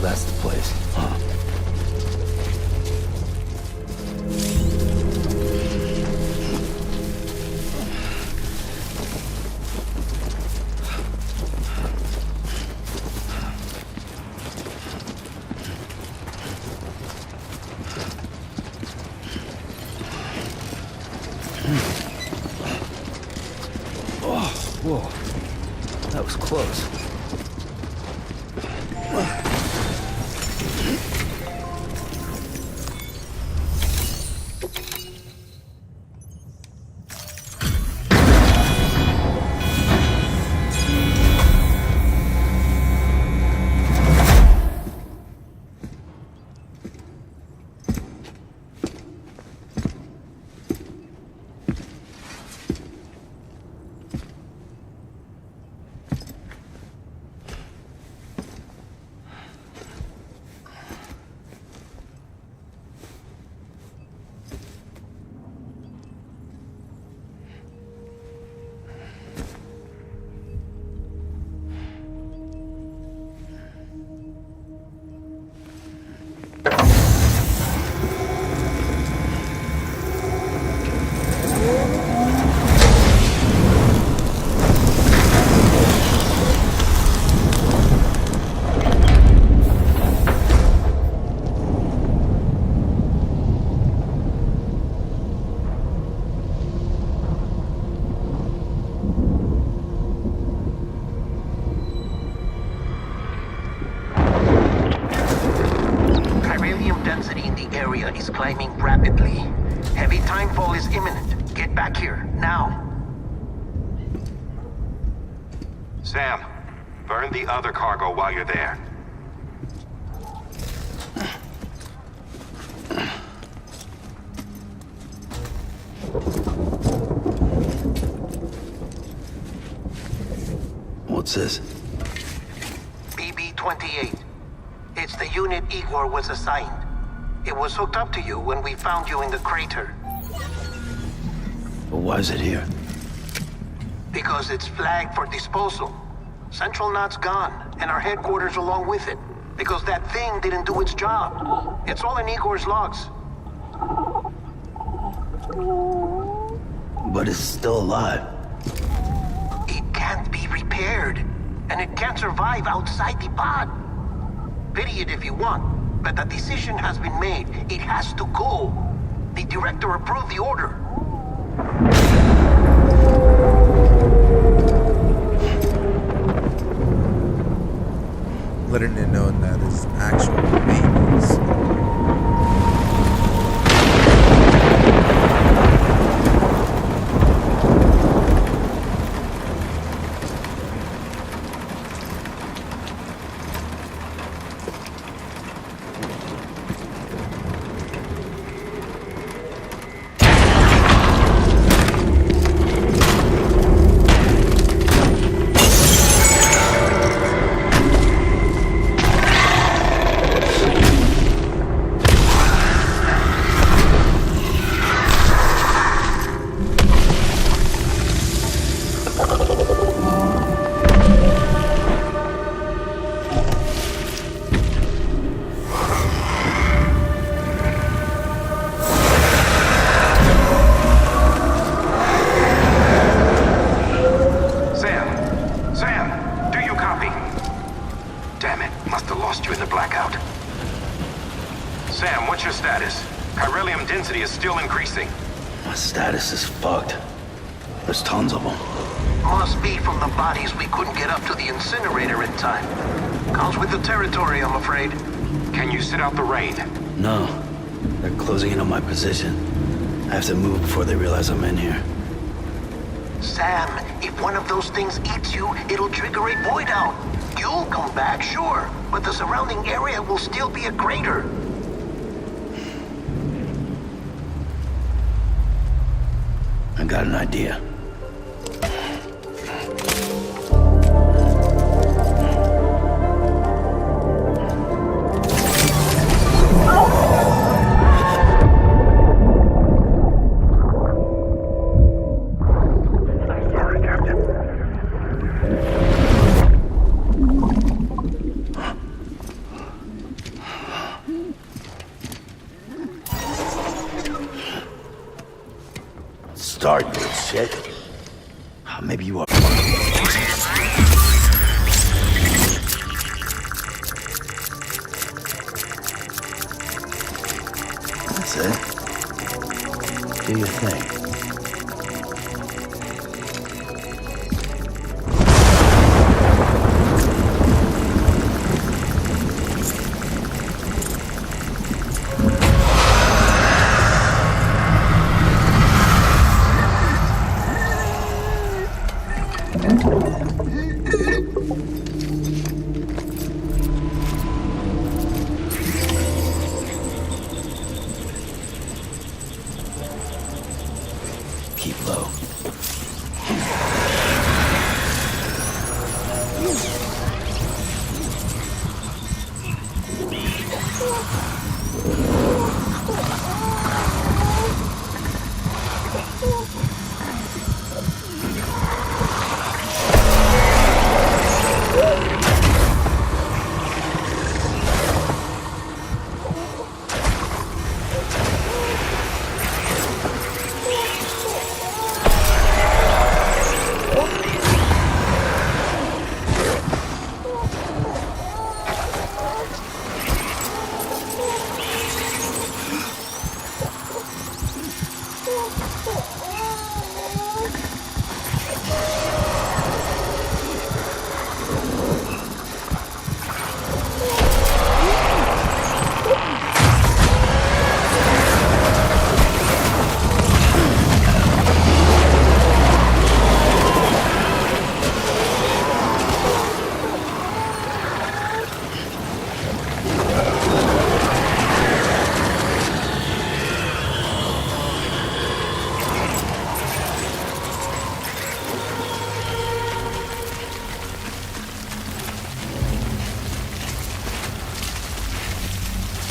That's the place, huh? Oh, whoa. That was close. is climbing rapidly. Heavy timefall is imminent. Get back here, now. Sam, burn the other cargo while you're there. What's this? BB-28. It's the unit Igor was assigned. It was hooked up to you when we found you in the crater. But why is it here? Because it's flagged for disposal. Central Knot's gone, and our headquarters along with it. Because that thing didn't do its job. It's all in Igor's logs. But it's still alive. It can't be repaired, and it can't survive outside the pod. Pity it if you want, but the decision has been made. It has to go. The director approved the order. Letting it know that it's actual babies. missing? My status is fucked. There's tons of them. Must be from the bodies we couldn't get up to the incinerator in time. Comes with the territory, I'm afraid. Can you sit out the rain? No. They're closing in on my position. I have to move before they realize I'm in here. Sam, if one of those things eats you, it'll trigger a void out. You'll come back, sure, but the surrounding area will still be a crater. I got an idea. Start, you shit. Maybe you are. That's it. Do your thing. Keep low.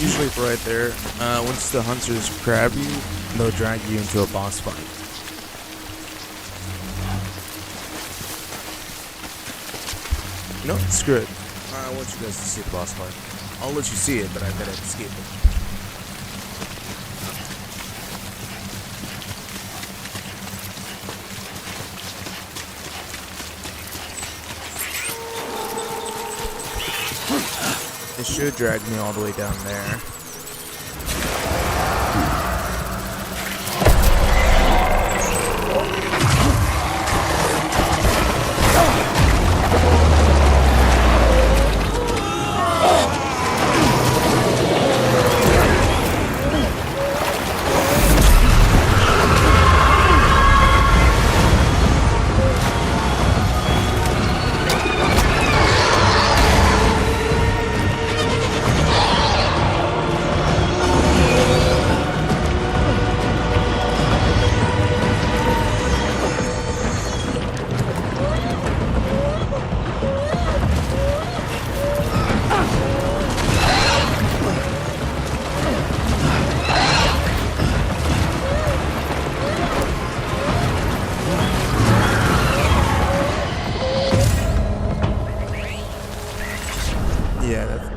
Usually right there. Once the hunters grab you, they'll drag you into a boss fight. No, screw it. I want you guys to see the boss fight. I'll let you see it, but I gotta escape it. It should drag me all the way down there.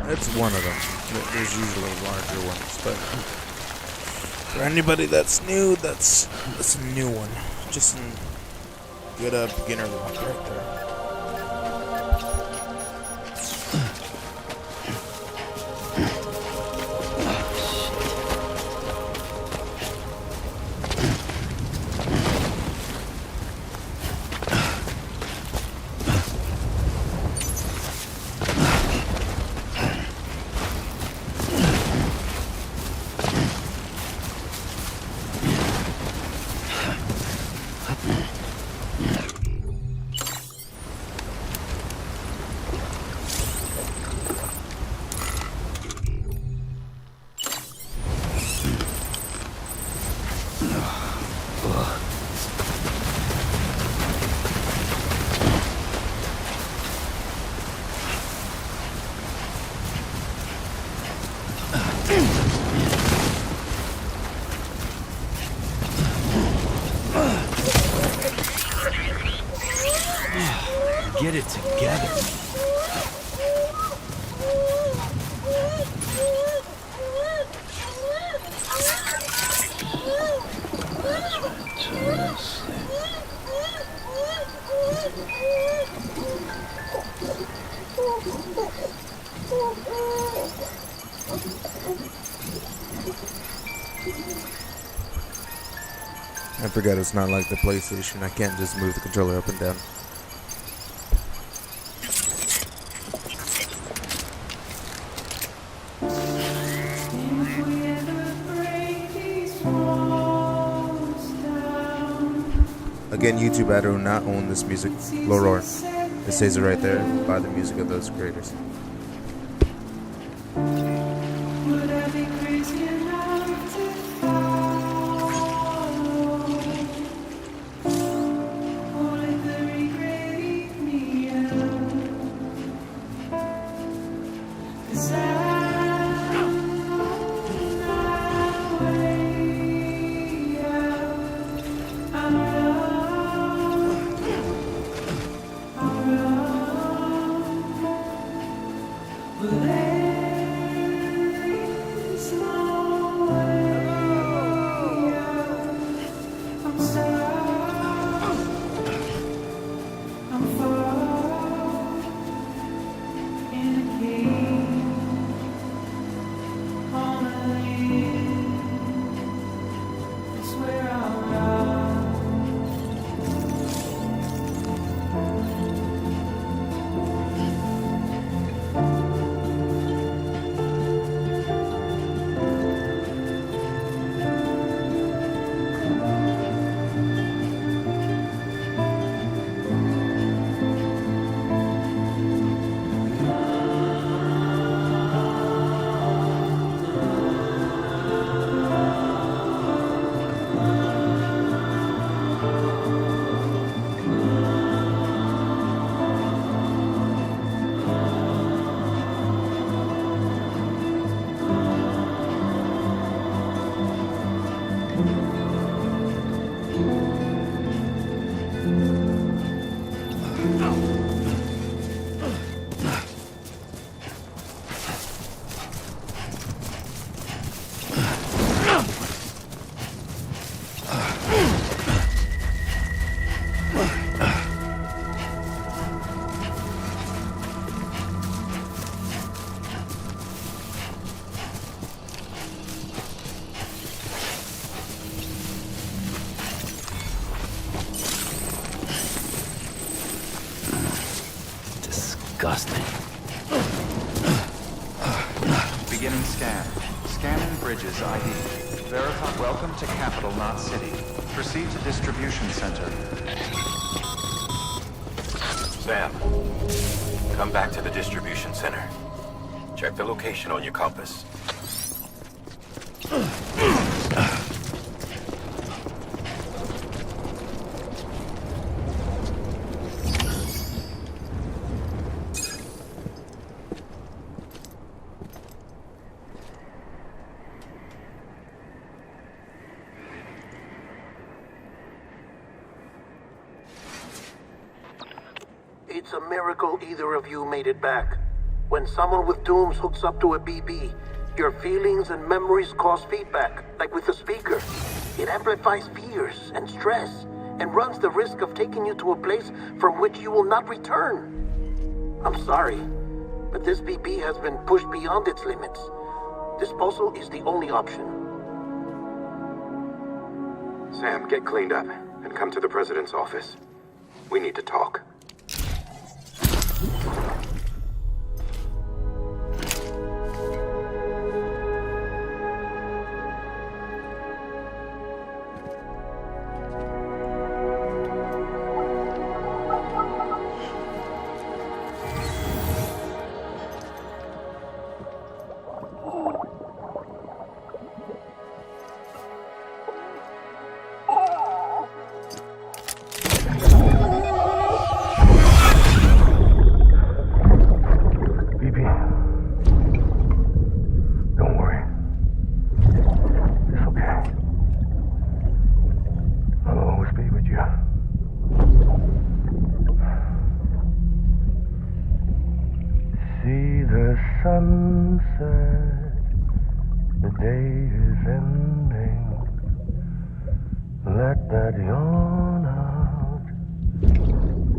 That's one of them. There's usually larger ones, but for anybody that's new, that's a new one. Just a good beginner walk right there. Get it together. I forgot it's not like the PlayStation. I can't just move the controller up and down. Again, YouTube, I do not own this music. Loror. It says it right there. By the music of those creators. Disgusting. Beginning scan. Scanning Bridges ID. Verify. Welcome to Capital, not City. Proceed to distribution center. Sam, come back to the distribution center. Check the location on your compass. It's a miracle either of you made it back. When someone with dooms hooks up to a BB, your feelings and memories cause feedback, like with the speaker. It amplifies fears and stress, and runs the risk of taking you to a place from which you will not return. I'm sorry, but this BB has been pushed beyond its limits. Disposal is the only option. Sam, get cleaned up and come to the president's office. We need to talk. sunset, the day is ending. Let that yawn out.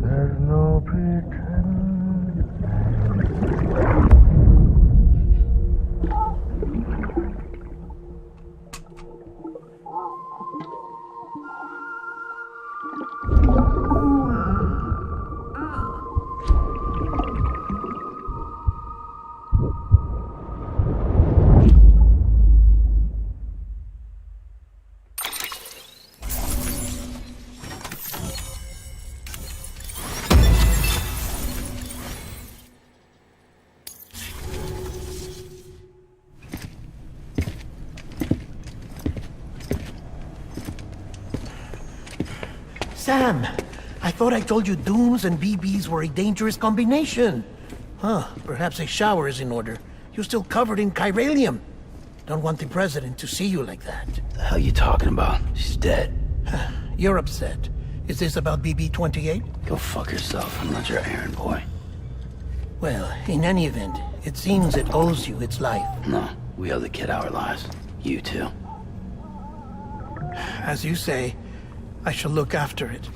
There's no pretending. Sam, I thought I told you dooms and BBs were a dangerous combination. Huh, perhaps a shower is in order. You're still covered in chiralium. Don't want the president to see you like that. The hell you talking about? She's dead. You're upset. Is this about BB-28? Go fuck yourself. I'm not your errand boy. Well, in any event, it seems it owes you its life. No, we owe the kid our lives. You too. As you say, I shall look after it.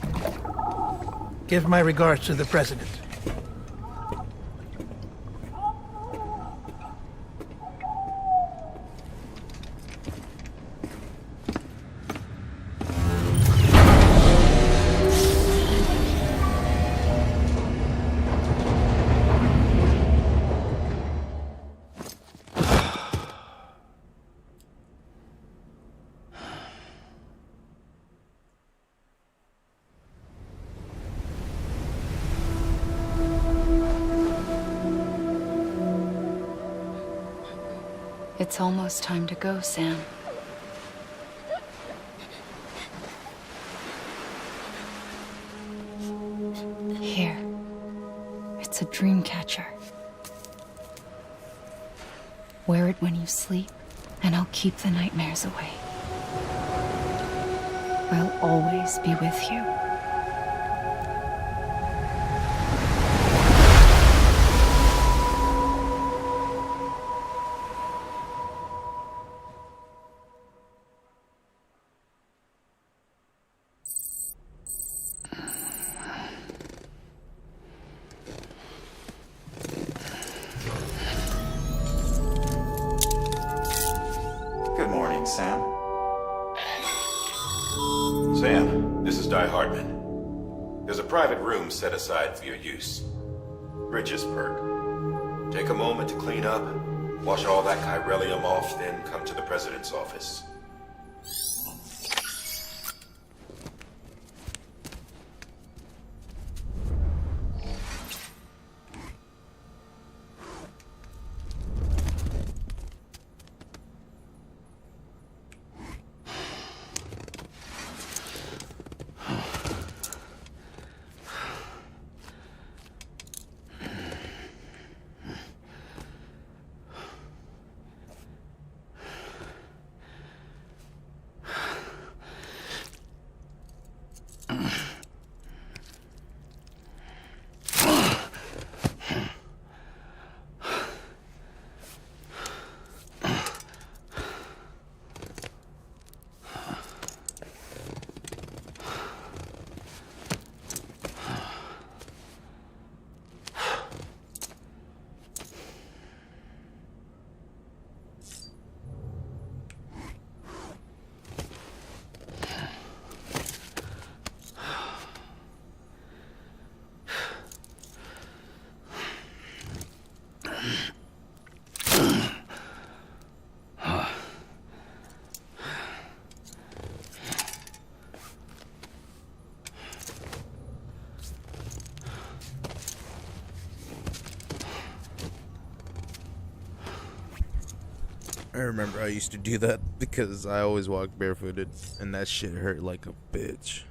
Give my regards to the president. It's almost time to go, Sam. Here. It's a dream catcher. Wear it when you sleep, and I'll keep the nightmares away. I'll always be with you. Good morning, Sam. Sam, this is Di Hartman. There's a private room set aside for your use. Bridges perk. Take a moment to clean up, wash all that chiralium off, then come to the president's office. I remember I used to do that because I always walked barefooted, and that shit hurt like a bitch.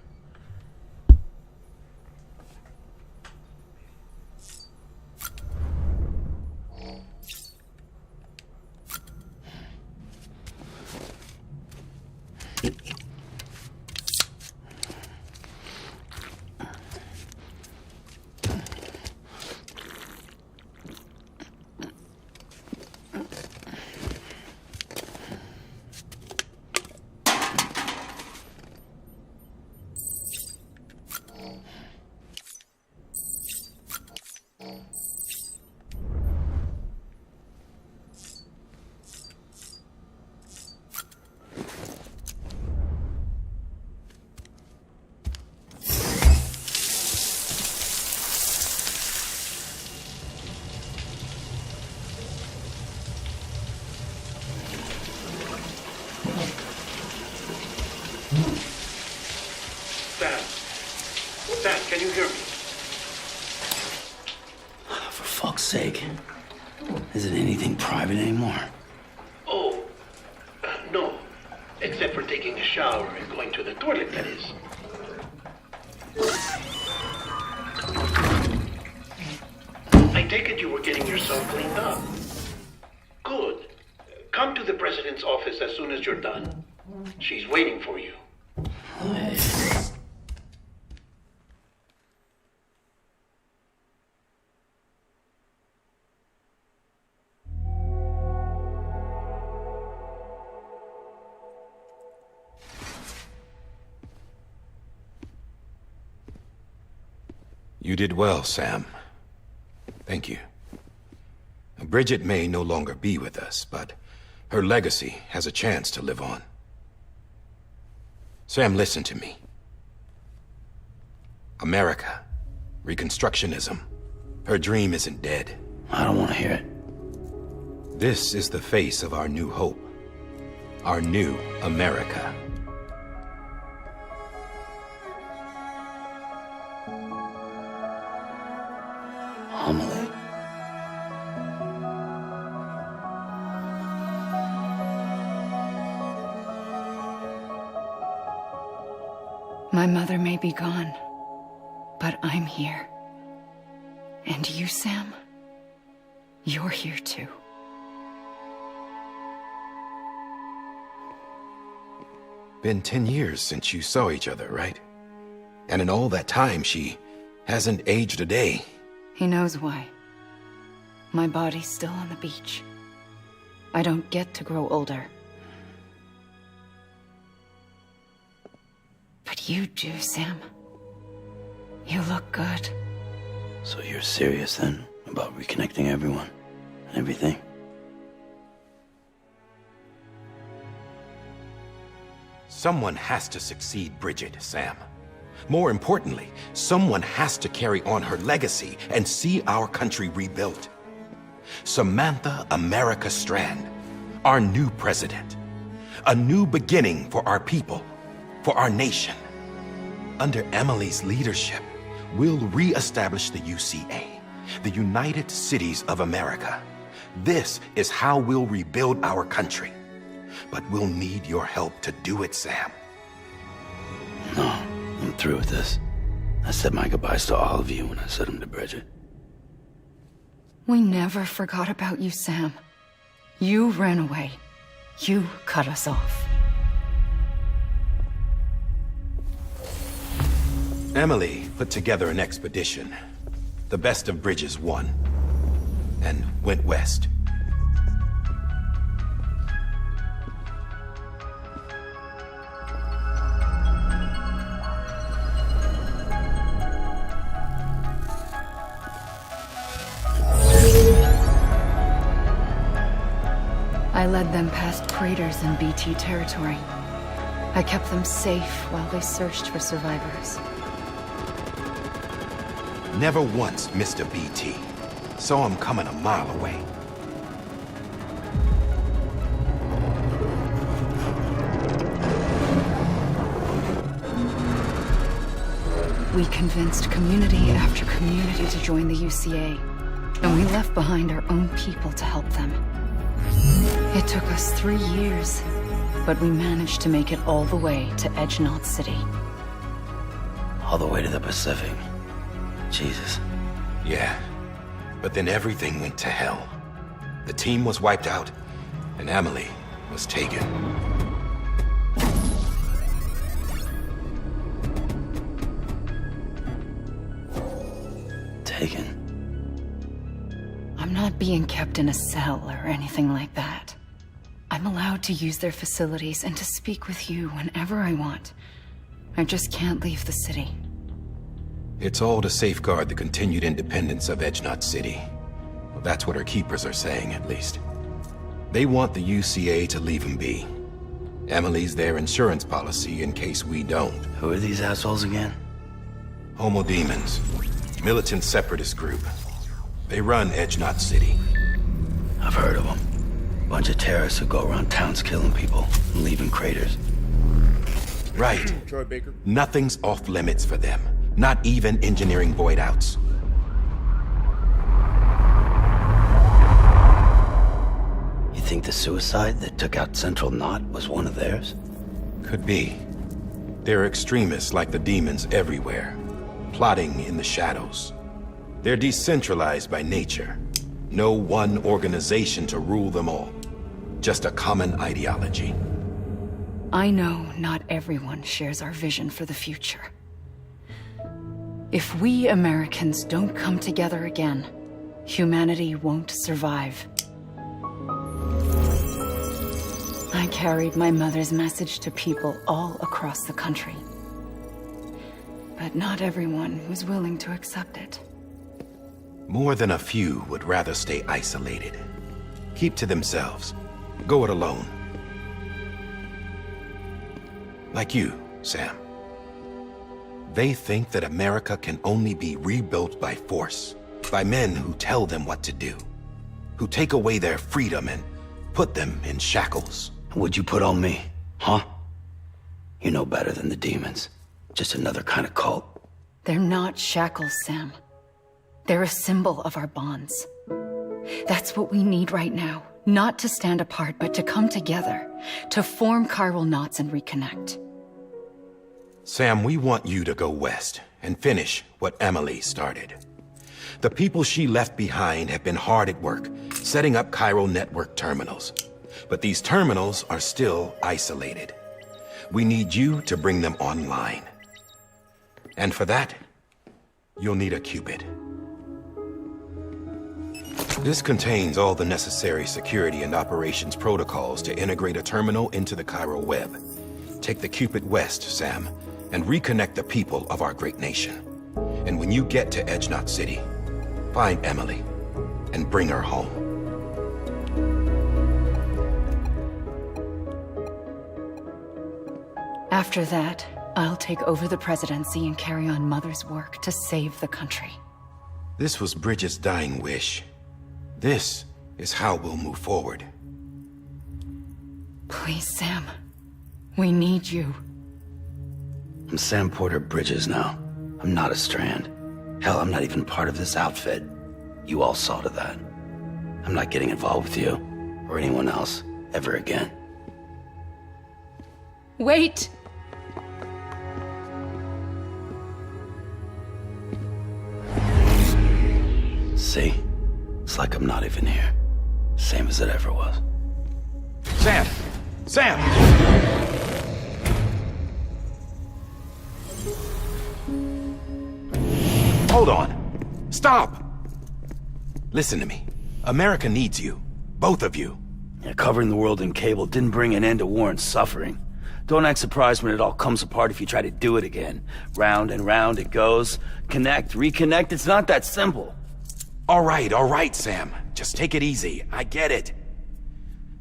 Sam, can you hear me? For fuck's sake. Isn't anything private anymore? Oh, no. Except for taking a shower and going to the toilet, that is. I take it you were getting yourself cleaned up. Good. Come to the president's office as soon as you're done. She's waiting for you. You did well, Sam. Thank you. Bridget may no longer be with us, but her legacy has a chance to live on. Sam, listen to me. America, Reconstructionism, her dream isn't dead. I don't want to hear it. This is the face of our new hope. Our new America. Amelie. My mother may be gone, but I'm here. And you, Sam, you're here too. Been 10 years since you saw each other, right? And in all that time, she hasn't aged a day. He knows why. My body's still on the beach. I don't get to grow older. But you do, Sam. You look good. So you're serious then about reconnecting everyone and everything? Someone has to succeed Bridget, Sam. More importantly, someone has to carry on her legacy and see our country rebuilt. Samantha America Strand, our new president. A new beginning for our people, for our nation. Under Emily's leadership, we'll re-establish the UCA, the United Cities of America. This is how we'll rebuild our country. But we'll need your help to do it, Sam. No, I'm through with this. I said my goodbyes to all of you when I said them to Bridget. We never forgot about you, Sam. You ran away. You cut us off. Emily put together an expedition. The best of Bridges won. And went west. I led them past craters in BT territory. I kept them safe while they searched for survivors. Never once missed a BT. Saw him coming a mile away. We convinced community after community to join the UCA, and we left behind our own people to help them. It took us 3 years, but we managed to make it all the way to Edge Knot City. All the way to the Pacific. Jesus. Yeah, but then everything went to hell. The team was wiped out, and Emily was taken. Taken? I'm not being kept in a cell or anything like that. I'm allowed to use their facilities and to speak with you whenever I want. I just can't leave the city. It's all to safeguard the continued independence of Edge Knot City. Well, that's what our keepers are saying, at least. They want the UCA to leave them be. Emily's their insurance policy in case we don't. Who are these assholes again? Homo Demons. Militant separatist group. They run Edge Knot City. I've heard of them. Bunch of terrorists who go around towns killing people and leaving craters. Right. Troy Baker. Nothing's off limits for them. Not even engineering void outs. You think the suicide that took out Central Knot was one of theirs? Could be. There are extremists like the demons everywhere, plotting in the shadows. They're decentralized by nature. No one organization to rule them all. Just a common ideology. I know not everyone shares our vision for the future. If we Americans don't come together again, humanity won't survive. I carried my mother's message to people all across the country. But not everyone was willing to accept it. More than a few would rather stay isolated. Keep to themselves. Go it alone. Like you, Sam. They think that America can only be rebuilt by force, by men who tell them what to do, who take away their freedom and put them in shackles. What'd you put on me, huh? You know better than the demons. Just another kind of cult. They're not shackles, Sam. They're a symbol of our bonds. That's what we need right now. Not to stand apart, but to come together. To form chiral knots and reconnect. Sam, we want you to go west and finish what Emily started. The people she left behind have been hard at work, setting up chiral network terminals. But these terminals are still isolated. We need you to bring them online. And for that, you'll need a qubit. This contains all the necessary security and operations protocols to integrate a terminal into the chiral web. Take the qubit west, Sam, and reconnect the people of our great nation. And when you get to Edge Knot City, find Emily and bring her home. After that, I'll take over the presidency and carry on Mother's work to save the country. This was Bridget's dying wish. This is how we'll move forward. Please, Sam. We need you. I'm Sam Porter Bridges now. I'm not a Strand. Hell, I'm not even part of this outfit. You all saw to that. I'm not getting involved with you, or anyone else, ever again. Wait! See? It's like I'm not even here. Same as it ever was. Sam! Sam! Hold on. Stop! Listen to me. America needs you. Both of you. Yeah, covering the world in cable didn't bring an end to war and suffering. Don't act surprised when it all comes apart if you try to do it again. Round and round it goes. Connect, reconnect, it's not that simple. All right, Sam. Just take it easy. I get it.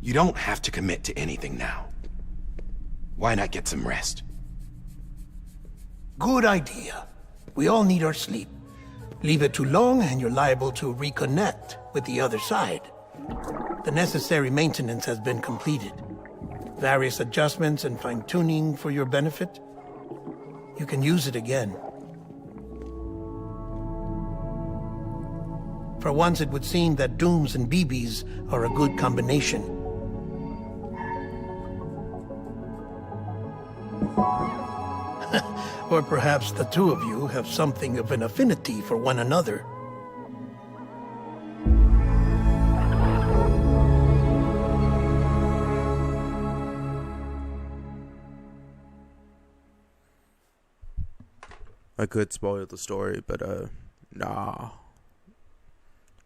You don't have to commit to anything now. Why not get some rest? Good idea. We all need our sleep. Leave it too long and you're liable to reconnect with the other side. The necessary maintenance has been completed. Various adjustments and fine-tuning for your benefit. You can use it again. For once, it would seem that Dooms and BBs are a good combination. Or perhaps the two of you have something of an affinity for one another. I could spoil the story, but nah.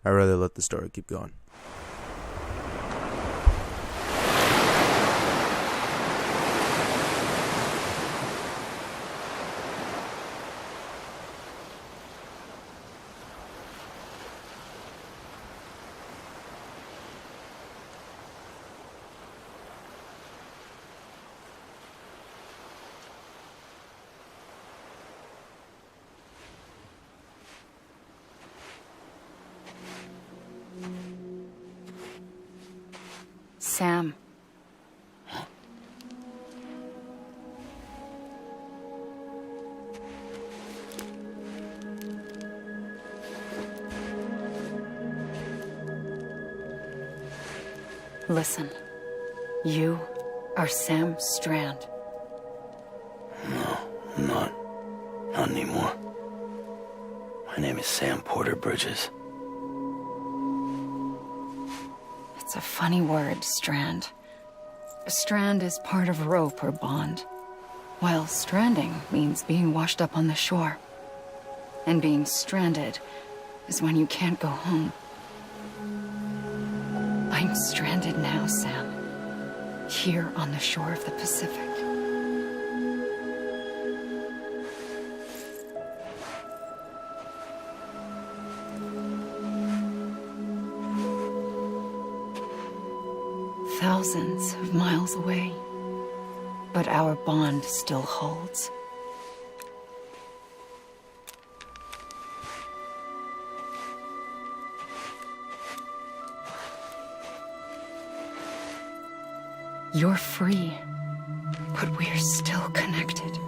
I'd rather let the story keep going. Sam. Listen. You are Sam Strand. No, I'm not. Not anymore. My name is Sam Porter Bridges. It's a funny word, Strand. A strand is part of rope or bond, while stranding means being washed up on the shore. And being stranded is when you can't go home. I'm stranded now, Sam. Here on the shore of the Pacific. Thousands of miles away, but our bond still holds. You're free, but we're still connected.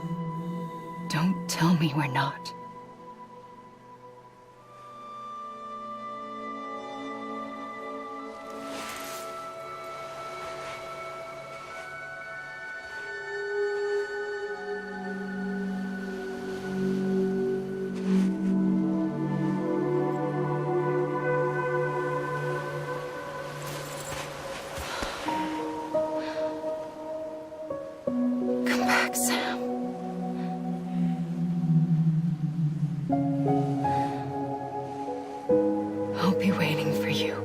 Don't tell me we're not. Sam. I'll be waiting for you.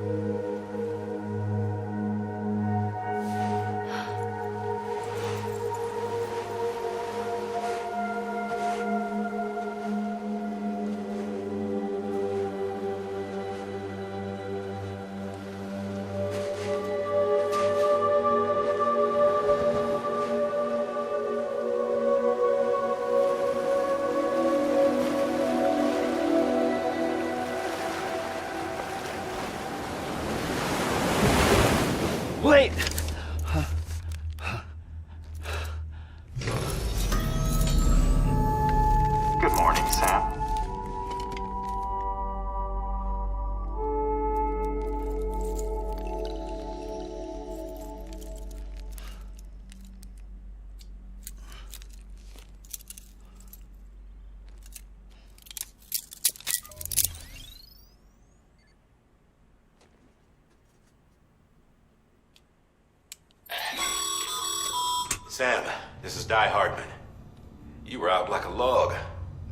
Wait! Good morning, Sam. Sam, this is Di Hardman. You were out like a log.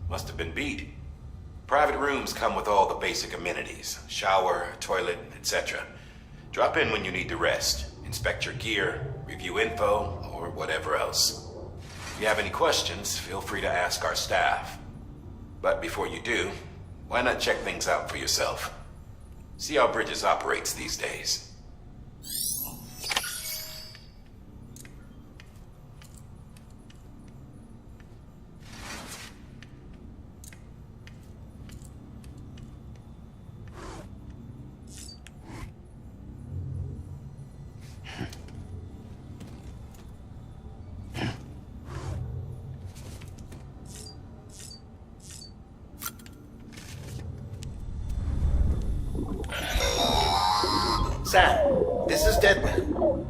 Must have been beat. Private rooms come with all the basic amenities. Shower, toilet, etc. Drop in when you need to rest. Inspect your gear, review info, or whatever else. If you have any questions, feel free to ask our staff. But before you do, why not check things out for yourself? See how Bridges operates these days. Sam, this is Deadman.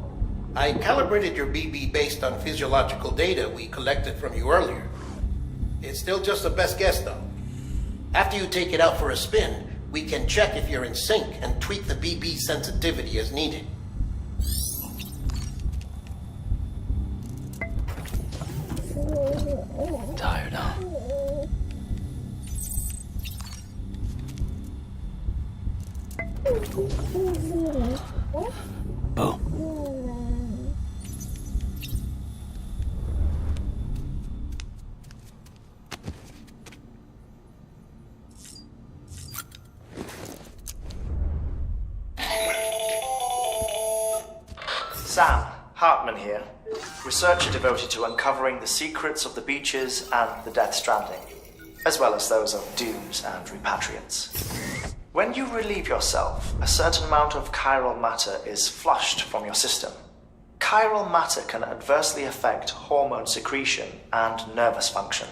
I calibrated your BB based on physiological data we collected from you earlier. It's still just a best guess, though. After you take it out for a spin, we can check if you're in sync and tweak the BB sensitivity as needed. Tired, huh? Bo. Sam, Hartman here. Researcher devoted to uncovering the secrets of the beaches and the Death Stranding, as well as those of dooms and repatriants. When you relieve yourself, a certain amount of chiral matter is flushed from your system. Chiral matter can adversely affect hormone secretion and nervous function.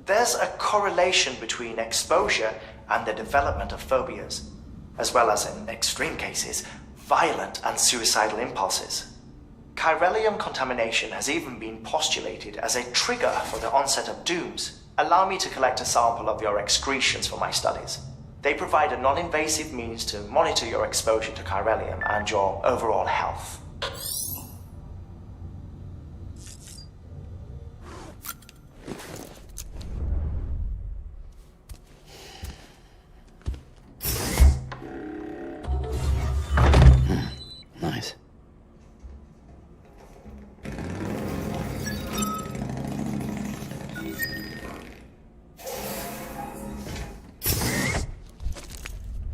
There's a correlation between exposure and the development of phobias, as well as, in extreme cases, violent and suicidal impulses. Chiralium contamination has even been postulated as a trigger for the onset of dooms. Allow me to collect a sample of your excretions for my studies. They provide a non-invasive means to monitor your exposure to chiralium and your overall health. Nice.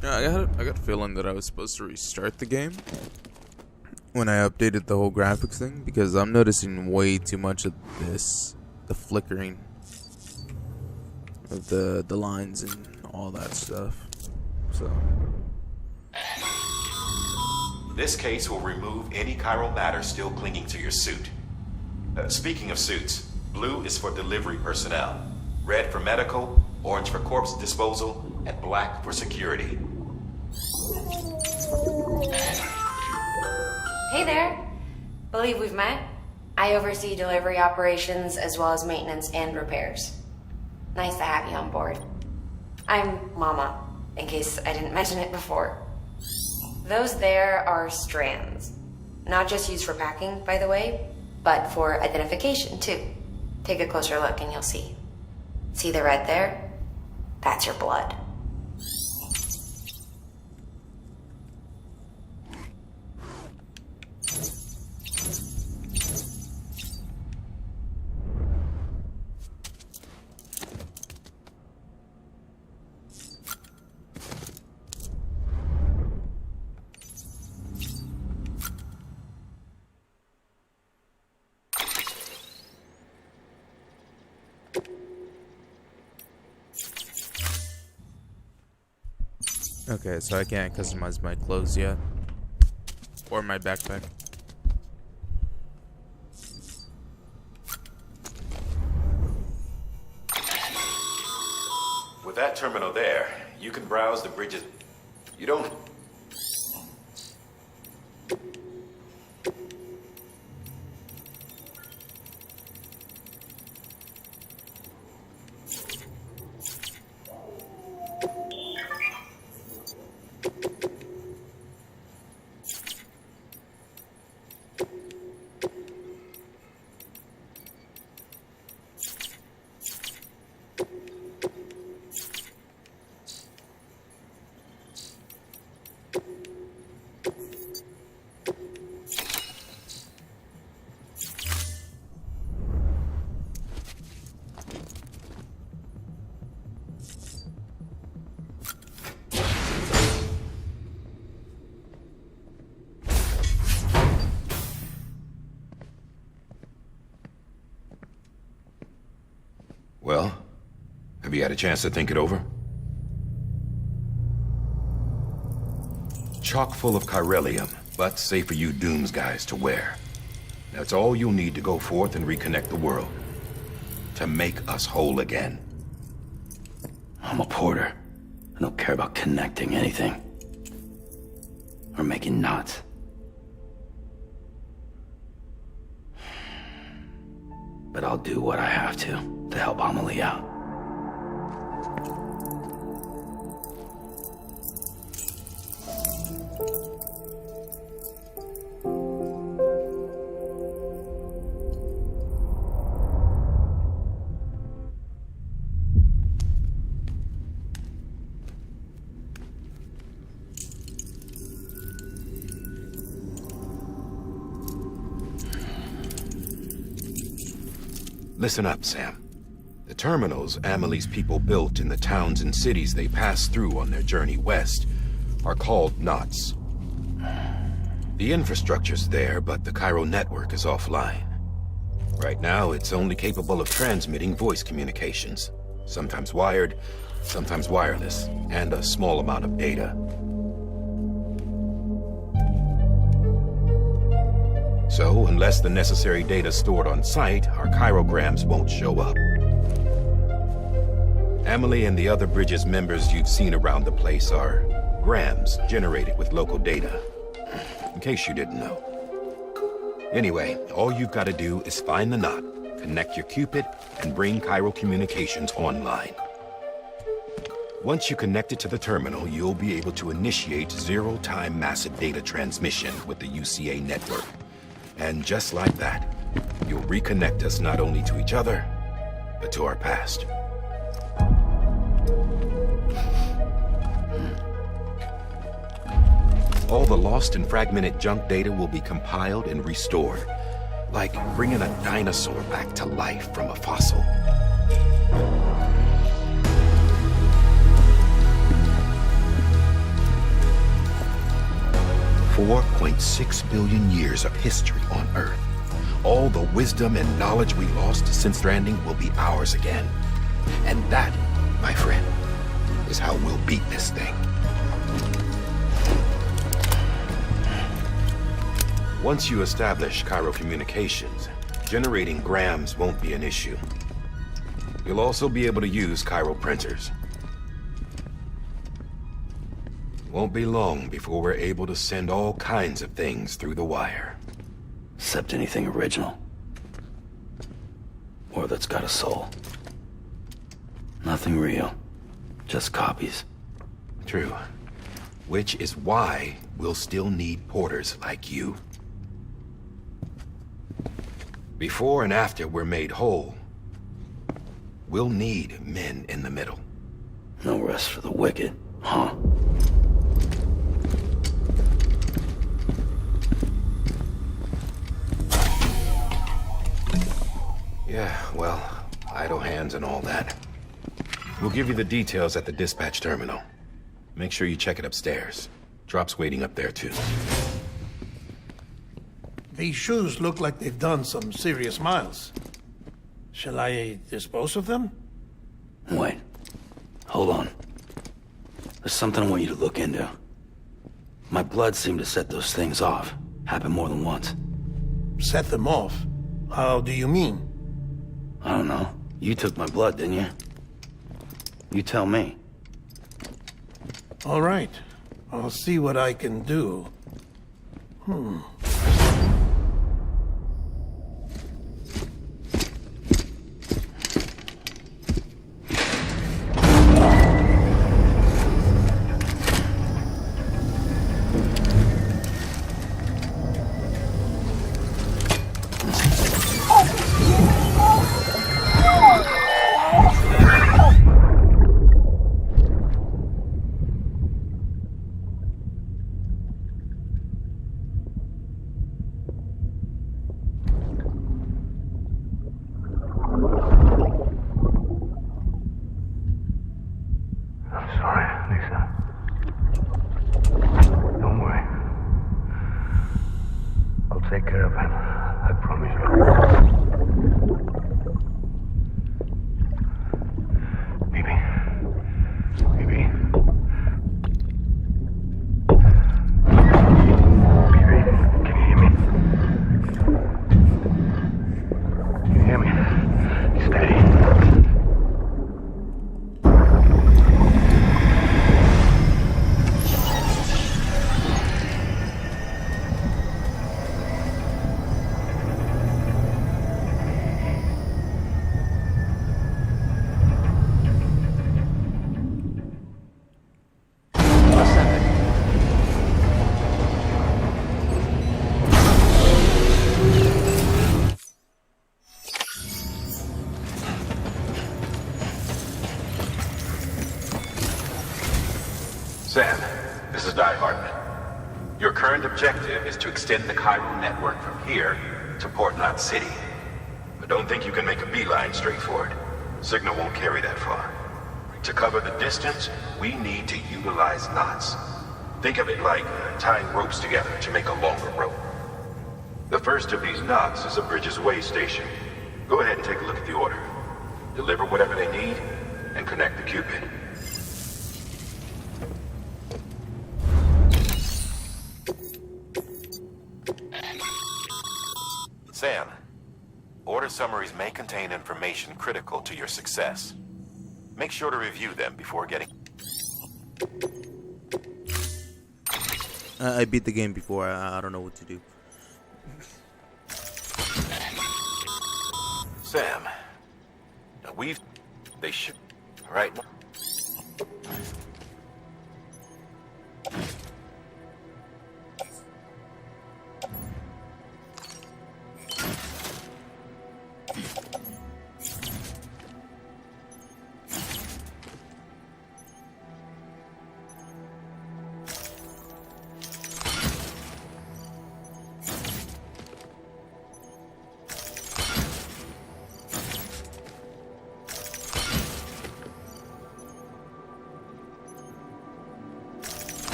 Yeah, I got a feeling that I was supposed to restart the game when I updated the whole graphics thing, because I'm noticing way too much of this, the flickering of the lines and all that stuff. So This case will remove any chiral matter still clinging to your suit. Speaking of suits, blue is for delivery personnel, red for medical, orange for corpse disposal, and black for security. Hey there. Believe we've met. I oversee delivery operations as well as maintenance and repairs. Nice to have you on board. I'm Mama, in case I didn't mention it before. Those there are strands. Not just used for packing, by the way, but for identification too. Take a closer look and you'll see. See the red there? That's your blood. okay, so I can't customize my clothes yet, or my backpack. With that terminal there, you can browse the bridges. You don't... Well, have you had a chance to think it over? Chock full of chiralium, but safe for you Dooms guys to wear. That's all you'll need to go forth and reconnect the world. To make us whole again. I'm a porter. I don't care about connecting anything. Or making knots. But I'll do what I have to help Amelie out. Listen up, Sam. The terminals Amelie's people built in the towns and cities they passed through on their journey west are called knots. The infrastructure's there, but the Cairo network is offline. Right now, it's only capable of transmitting voice communications. Sometimes wired, sometimes wireless, and a small amount of data. So, unless the necessary data stored on site, our chirograms won't show up. Amelie and the other Bridges members you've seen around the place are grams generated with local data. in case you didn't know. Anyway, all you've got to do is find the knot, connect your Cupid, and bring Chiral Communications online. Once you connect it to the terminal, you'll be able to initiate zero-time massive data transmission with the UCA network. And just like that, you'll reconnect us not only to each other, but to our past. All the lost and fragmented junk data will be compiled and restored, like bringing a dinosaur back to life from a fossil. 4.6 billion years of history on Earth. All the wisdom and knowledge we lost since Stranding will be ours again. And that, my friend, is how we'll beat this thing. Once you establish Chiral Communications, generating grams won't be an issue. You'll also be able to use chiral printers. Won't be long before we're able to send all kinds of things through the wire. Except anything original. Or that's got a soul. Nothing real. Just copies. True. Which is why we'll still need porters like you. Before and after we're made whole, we'll need men in the middle. No rest for the wicked, huh? Yeah, well, idle hands and all that. We'll give you the details at the dispatch terminal. Make sure you check it upstairs. Drop's waiting up there, too. These shoes look like they've done some serious miles. Shall I dispose of them? Wait. Hold on. There's something I want you to look into. My blood seemed to set those things off. Happened more than once. Set them off? How do you mean? I don't know. You took my blood, didn't you? You tell me. All right. I'll see what I can do. I'm sorry, Lisa. Don't worry. I'll take care of him. I promise you. Baby. Baby. Baby, can you hear me? Can you hear me? Steady. Sam, this is Die Hartman. Your current objective is to extend the chiral network from here to Port Knot City. But don't think you can make a beeline straight for it. Signal won't carry that far. To cover the distance, we need to utilize knots. Think of it like tying ropes together to make a longer rope. The first of these knots is a Bridges Way station. Go ahead and take a look at the order. Deliver whatever they need, and connect the Cupid. Sam, order summaries may contain information critical to your success. Make sure to review them before getting... I beat the game before. I don't know what to do. Sam. Now they should. Right.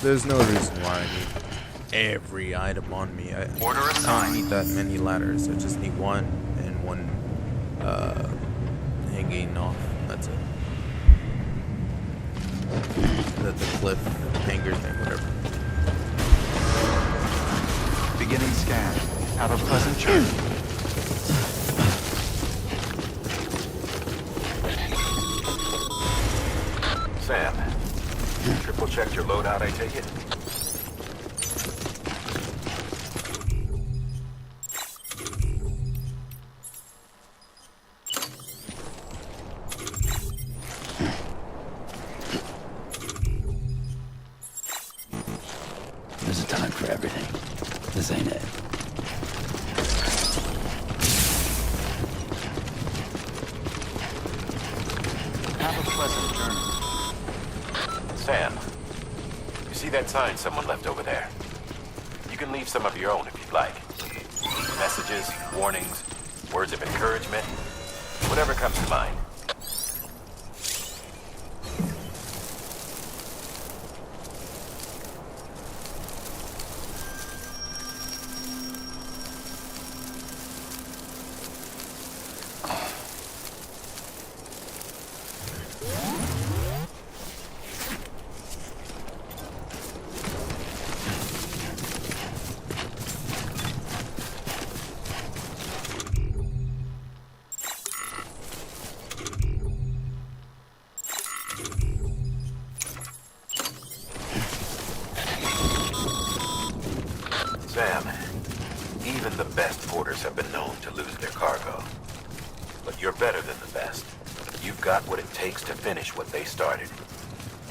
There's no reason why I need every item on me. I don't need that many ladders. I just need one and one hanging off. That's it. The cliff hanger thing, whatever. Beginning scan. Have a pleasant journey. Sam. Triple checked your loadout, I take it? There's a time for everything. This ain't it. Have a pleasant journey. Sam, you see that sign someone left over there? You can leave some of your own if you'd like. Messages, warnings, words of encouragement, whatever comes to mind. Sam, even the best porters have been known to lose their cargo. But you're better than the best. You've got what it takes to finish what they started.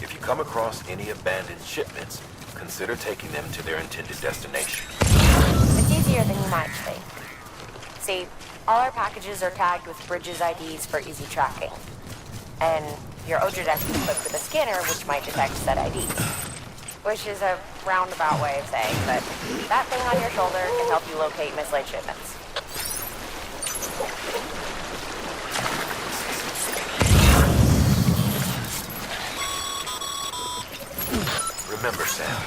If you come across any abandoned shipments, consider taking them to their intended destination. It's easier than you might think. See, all our packages are tagged with Bridges IDs for easy tracking. And your Odra deck is equipped with a scanner which might detect said IDs. Which is a roundabout way of saying that that thing on your shoulder can help you locate mislaid shipments. Remember, Sam,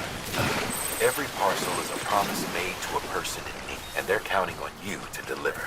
every parcel is a promise made to a person in need, and they're counting on you to deliver.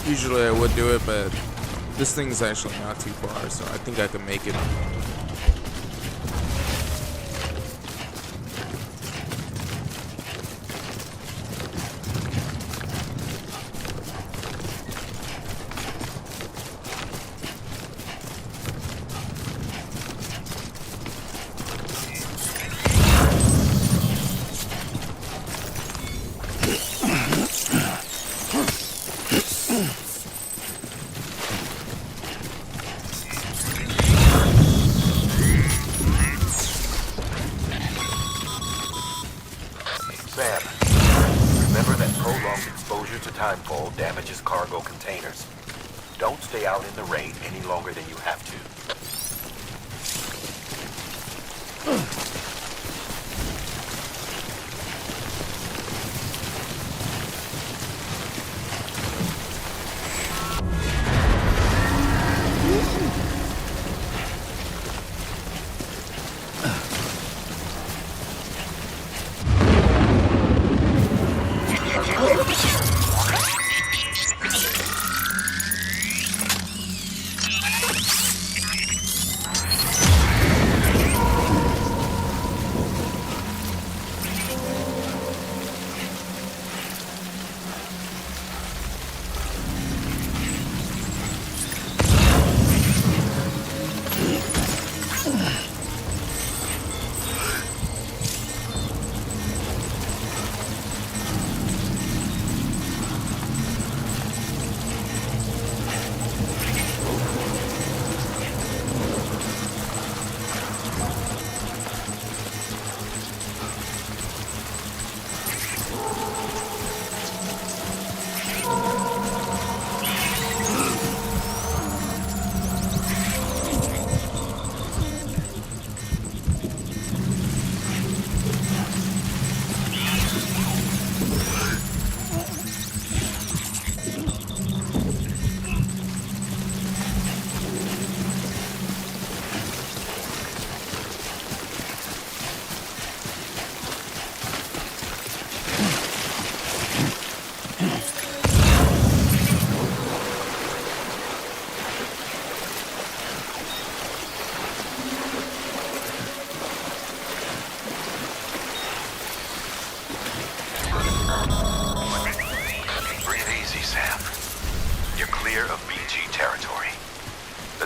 Usually I would do it, but This thing is actually not too far, so I think I can make it. Sam, remember that prolonged exposure to timefall damages cargo containers. Don't stay out in the rain any longer than you have to.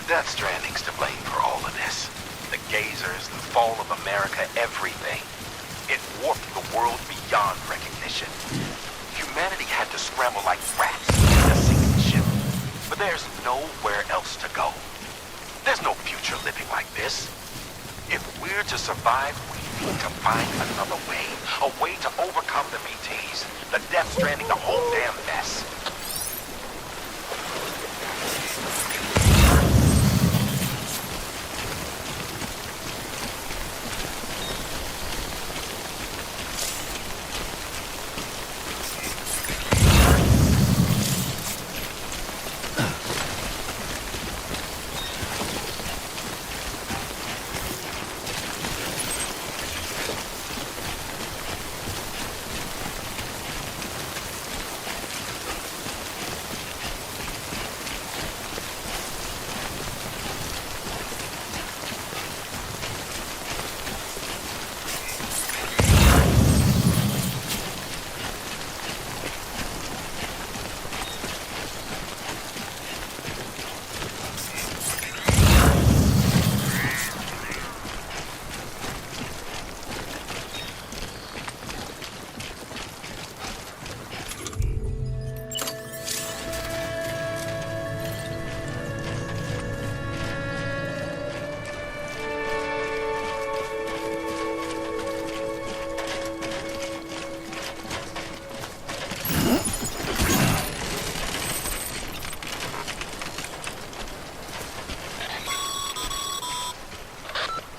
Death Stranding's to blame for all of this. The gazers, the fall of America, everything. It warped the world beyond recognition. Humanity had to scramble like rats in a sinking ship. But there's nowhere else to go. There's no future living like this. If we're to survive, we need to find another way. A way to overcome the BTs, the Death Stranding, the whole damn mess.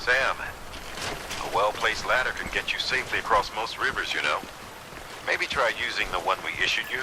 Sam, a well-placed ladder can get you safely across most rivers, you know. Maybe try using the one we issued you.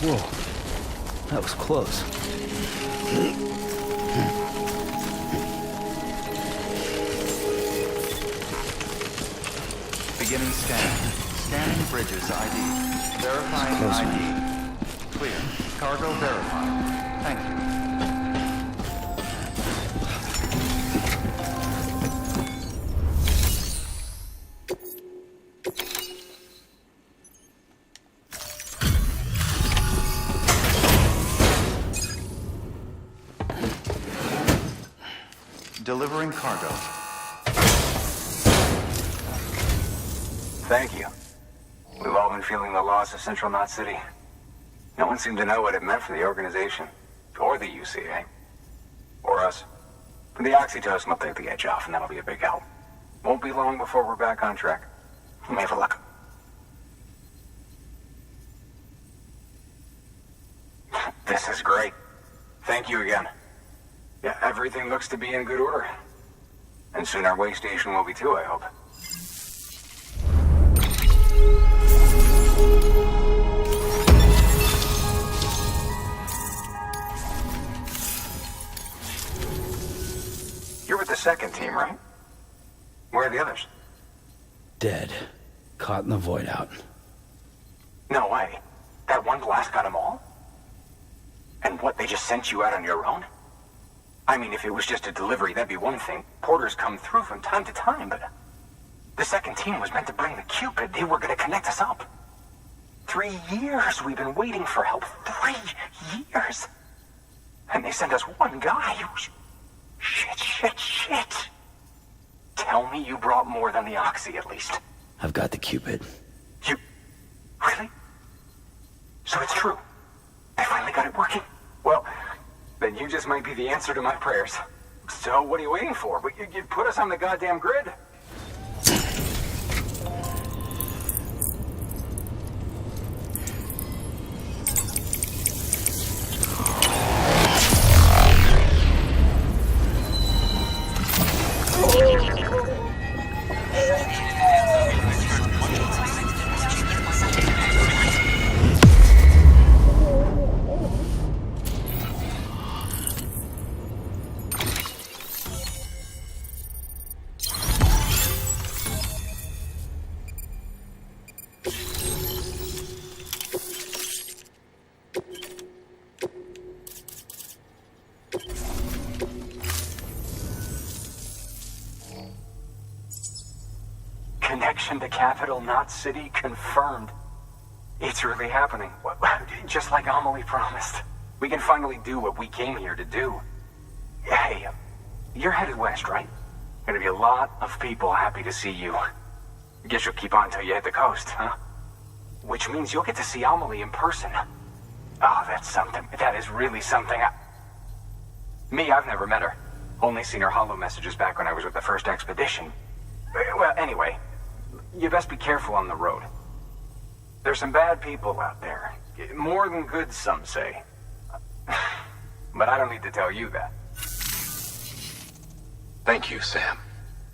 Whoa. That was close. Beginning scan. Scanning bridges ID. Verifying ID. Clear. Cargo verified. Thank you. Delivering cargo. Thank you. We've all been feeling the loss of Central Knot City. No one seemed to know what it meant for the organization, or the UCA, or us. But the oxytocin will take the edge off, and that'll be a big help. Won't be long before we're back on track. We may have luck. This is great. Thank you again. Yeah, everything looks to be in good order. And soon our way station will be too, I hope. You're with the second team, right? Where are the others? Dead. Caught in the void out. No way. That one blast got them all? And what, they just sent you out on your own? I mean, if it was just a delivery, that'd be one thing. Porters come through from time to time, but... The second team was meant to bring the Cupid. They were gonna connect us up. 3 years we've been waiting for help. 3 years! And they sent us one guy. Shit. Tell me you brought more than the Oxy, at least. I've got the Cupid. You... Really? So it's true. I finally got it working. Well... Then you just might be the answer to my prayers. So what are you waiting for? You put us on the goddamn grid. Connection to Capital Knot City confirmed. It's really happening. Just like Amelie promised. We can finally do what we came here to do. Hey, you're headed west, right? Gonna be a lot of people happy to see you. Guess you'll keep on till you hit the coast, huh? Which means you'll get to see Amelie in person. Oh, that's something. That is really something. Me, I've never met her. Only seen her holo messages back when I was with the first expedition. Well, anyway, you best be careful on the road. There's some bad people out there. More than good, some say. But I don't need to tell you that. Thank you, Sam.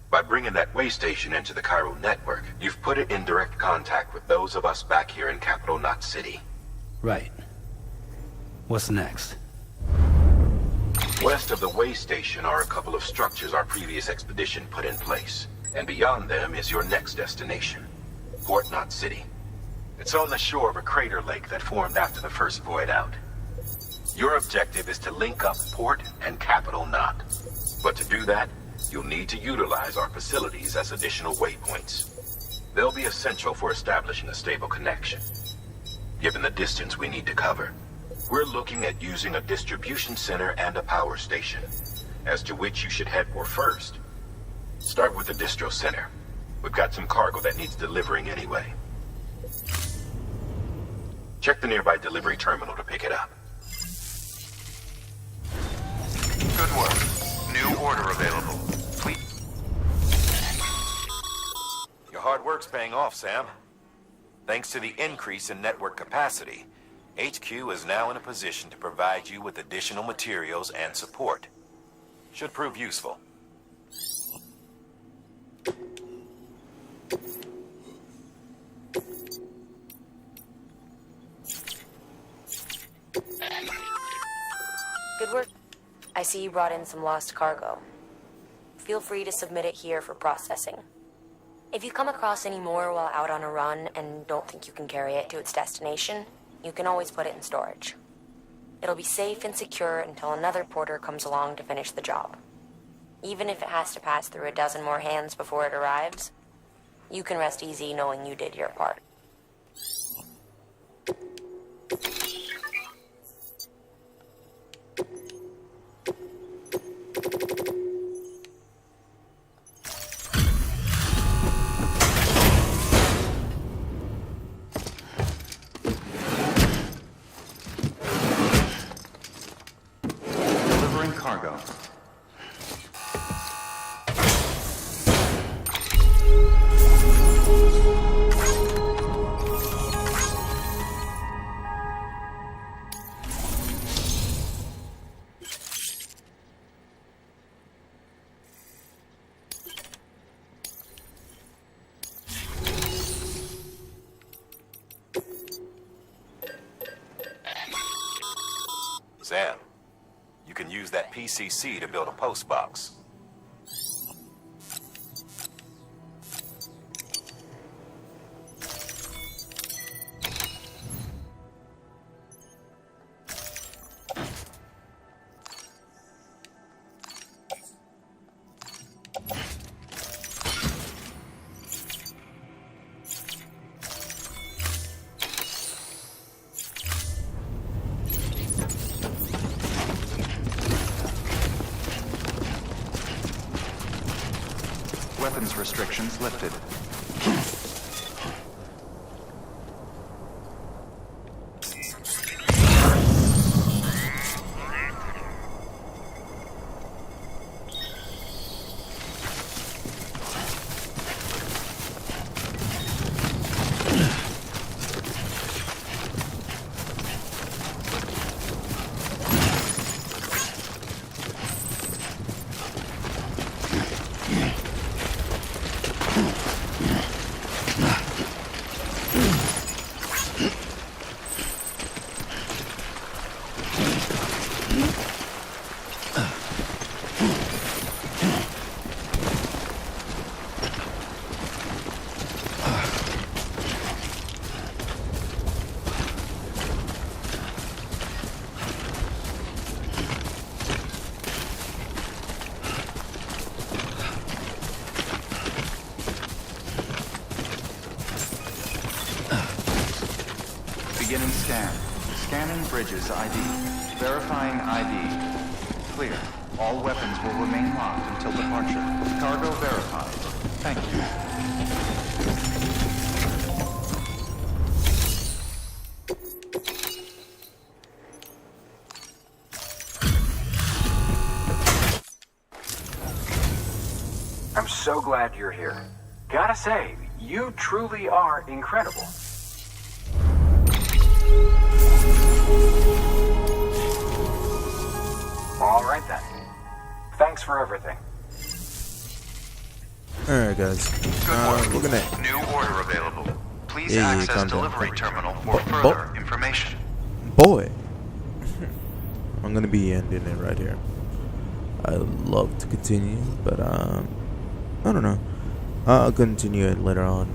By bringing that way station into the Cairo network, you've put it in direct contact with those of us back here in Capital Knot City. Right. What's next? West of the way station are a couple of structures our previous expedition put in place. And beyond them is your next destination, Port Knot City. It's on the shore of a crater lake that formed after the first void out. Your objective is to link up Port and Capital Knot. But to do that, you'll need to utilize our facilities as additional waypoints. They'll be essential for establishing a stable connection. Given the distance we need to cover, we're looking at using a distribution center and a power station, as to which you should head for first. Start with the distro center. We've got some cargo that needs delivering anyway. Check the nearby delivery terminal to pick it up. Good work. New order available. Your hard work's paying off, Sam. Thanks to the increase in network capacity, HQ is now in a position to provide you with additional materials and support. Should prove useful. Good work. I see you brought in some lost cargo. Feel free to submit it here for processing. If you come across any more while out on a run and don't think you can carry it to its destination, you can always put it in storage. It'll be safe and secure until another porter comes along to finish the job. Even if it has to pass through a dozen more hands before it arrives, you can rest easy knowing you did your part. Delivering cargo. Sam, you can use that PCC to build a post box. Weapons restrictions lifted. Beginning scan. Scanning bridges ID. Verifying ID. Clear. All weapons will remain locked until departure. Cargo verified. Thank you. I'm so glad you're here. Gotta say, you truly are incredible. All right then. Thanks for everything. Alright guys, looking at New order available. Please Yeah, access calm down. delivery terminal for further information. boy. I'm gonna be ending it right here. I'd love to continue, but I don't know. I'll continue it later on.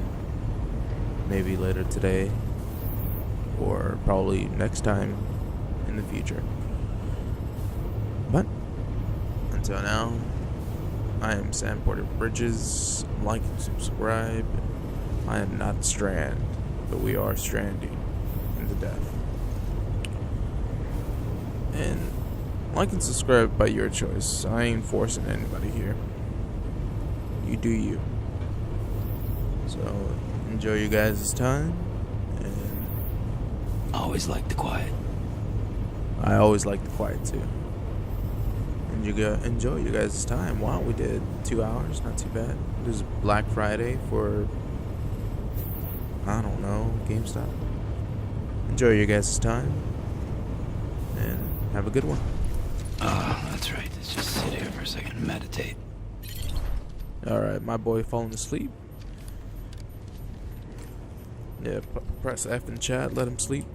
Maybe later today, or probably next time in the future. But until now, I am Sam Porter Bridges. Like and subscribe. I am not Strand, but we are stranding into death. And like and subscribe by your choice. I ain't forcing anybody here. You do you. So enjoy you guys' time, and Always like the quiet. I always like the quiet too. And you enjoy you guys' time. Wow, we did 2 hours, not too bad. It was Black Friday for, I don't know, GameStop. enjoy your guys' time, and have a good one. Oh, that's right. Let's just sit here for a second and meditate. Alright, my boy falling asleep. Yeah, press F in chat, let him sleep.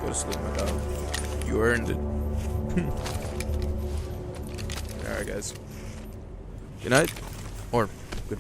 Go to sleep, my dog. You earned it. Alright, guys. Good night. Or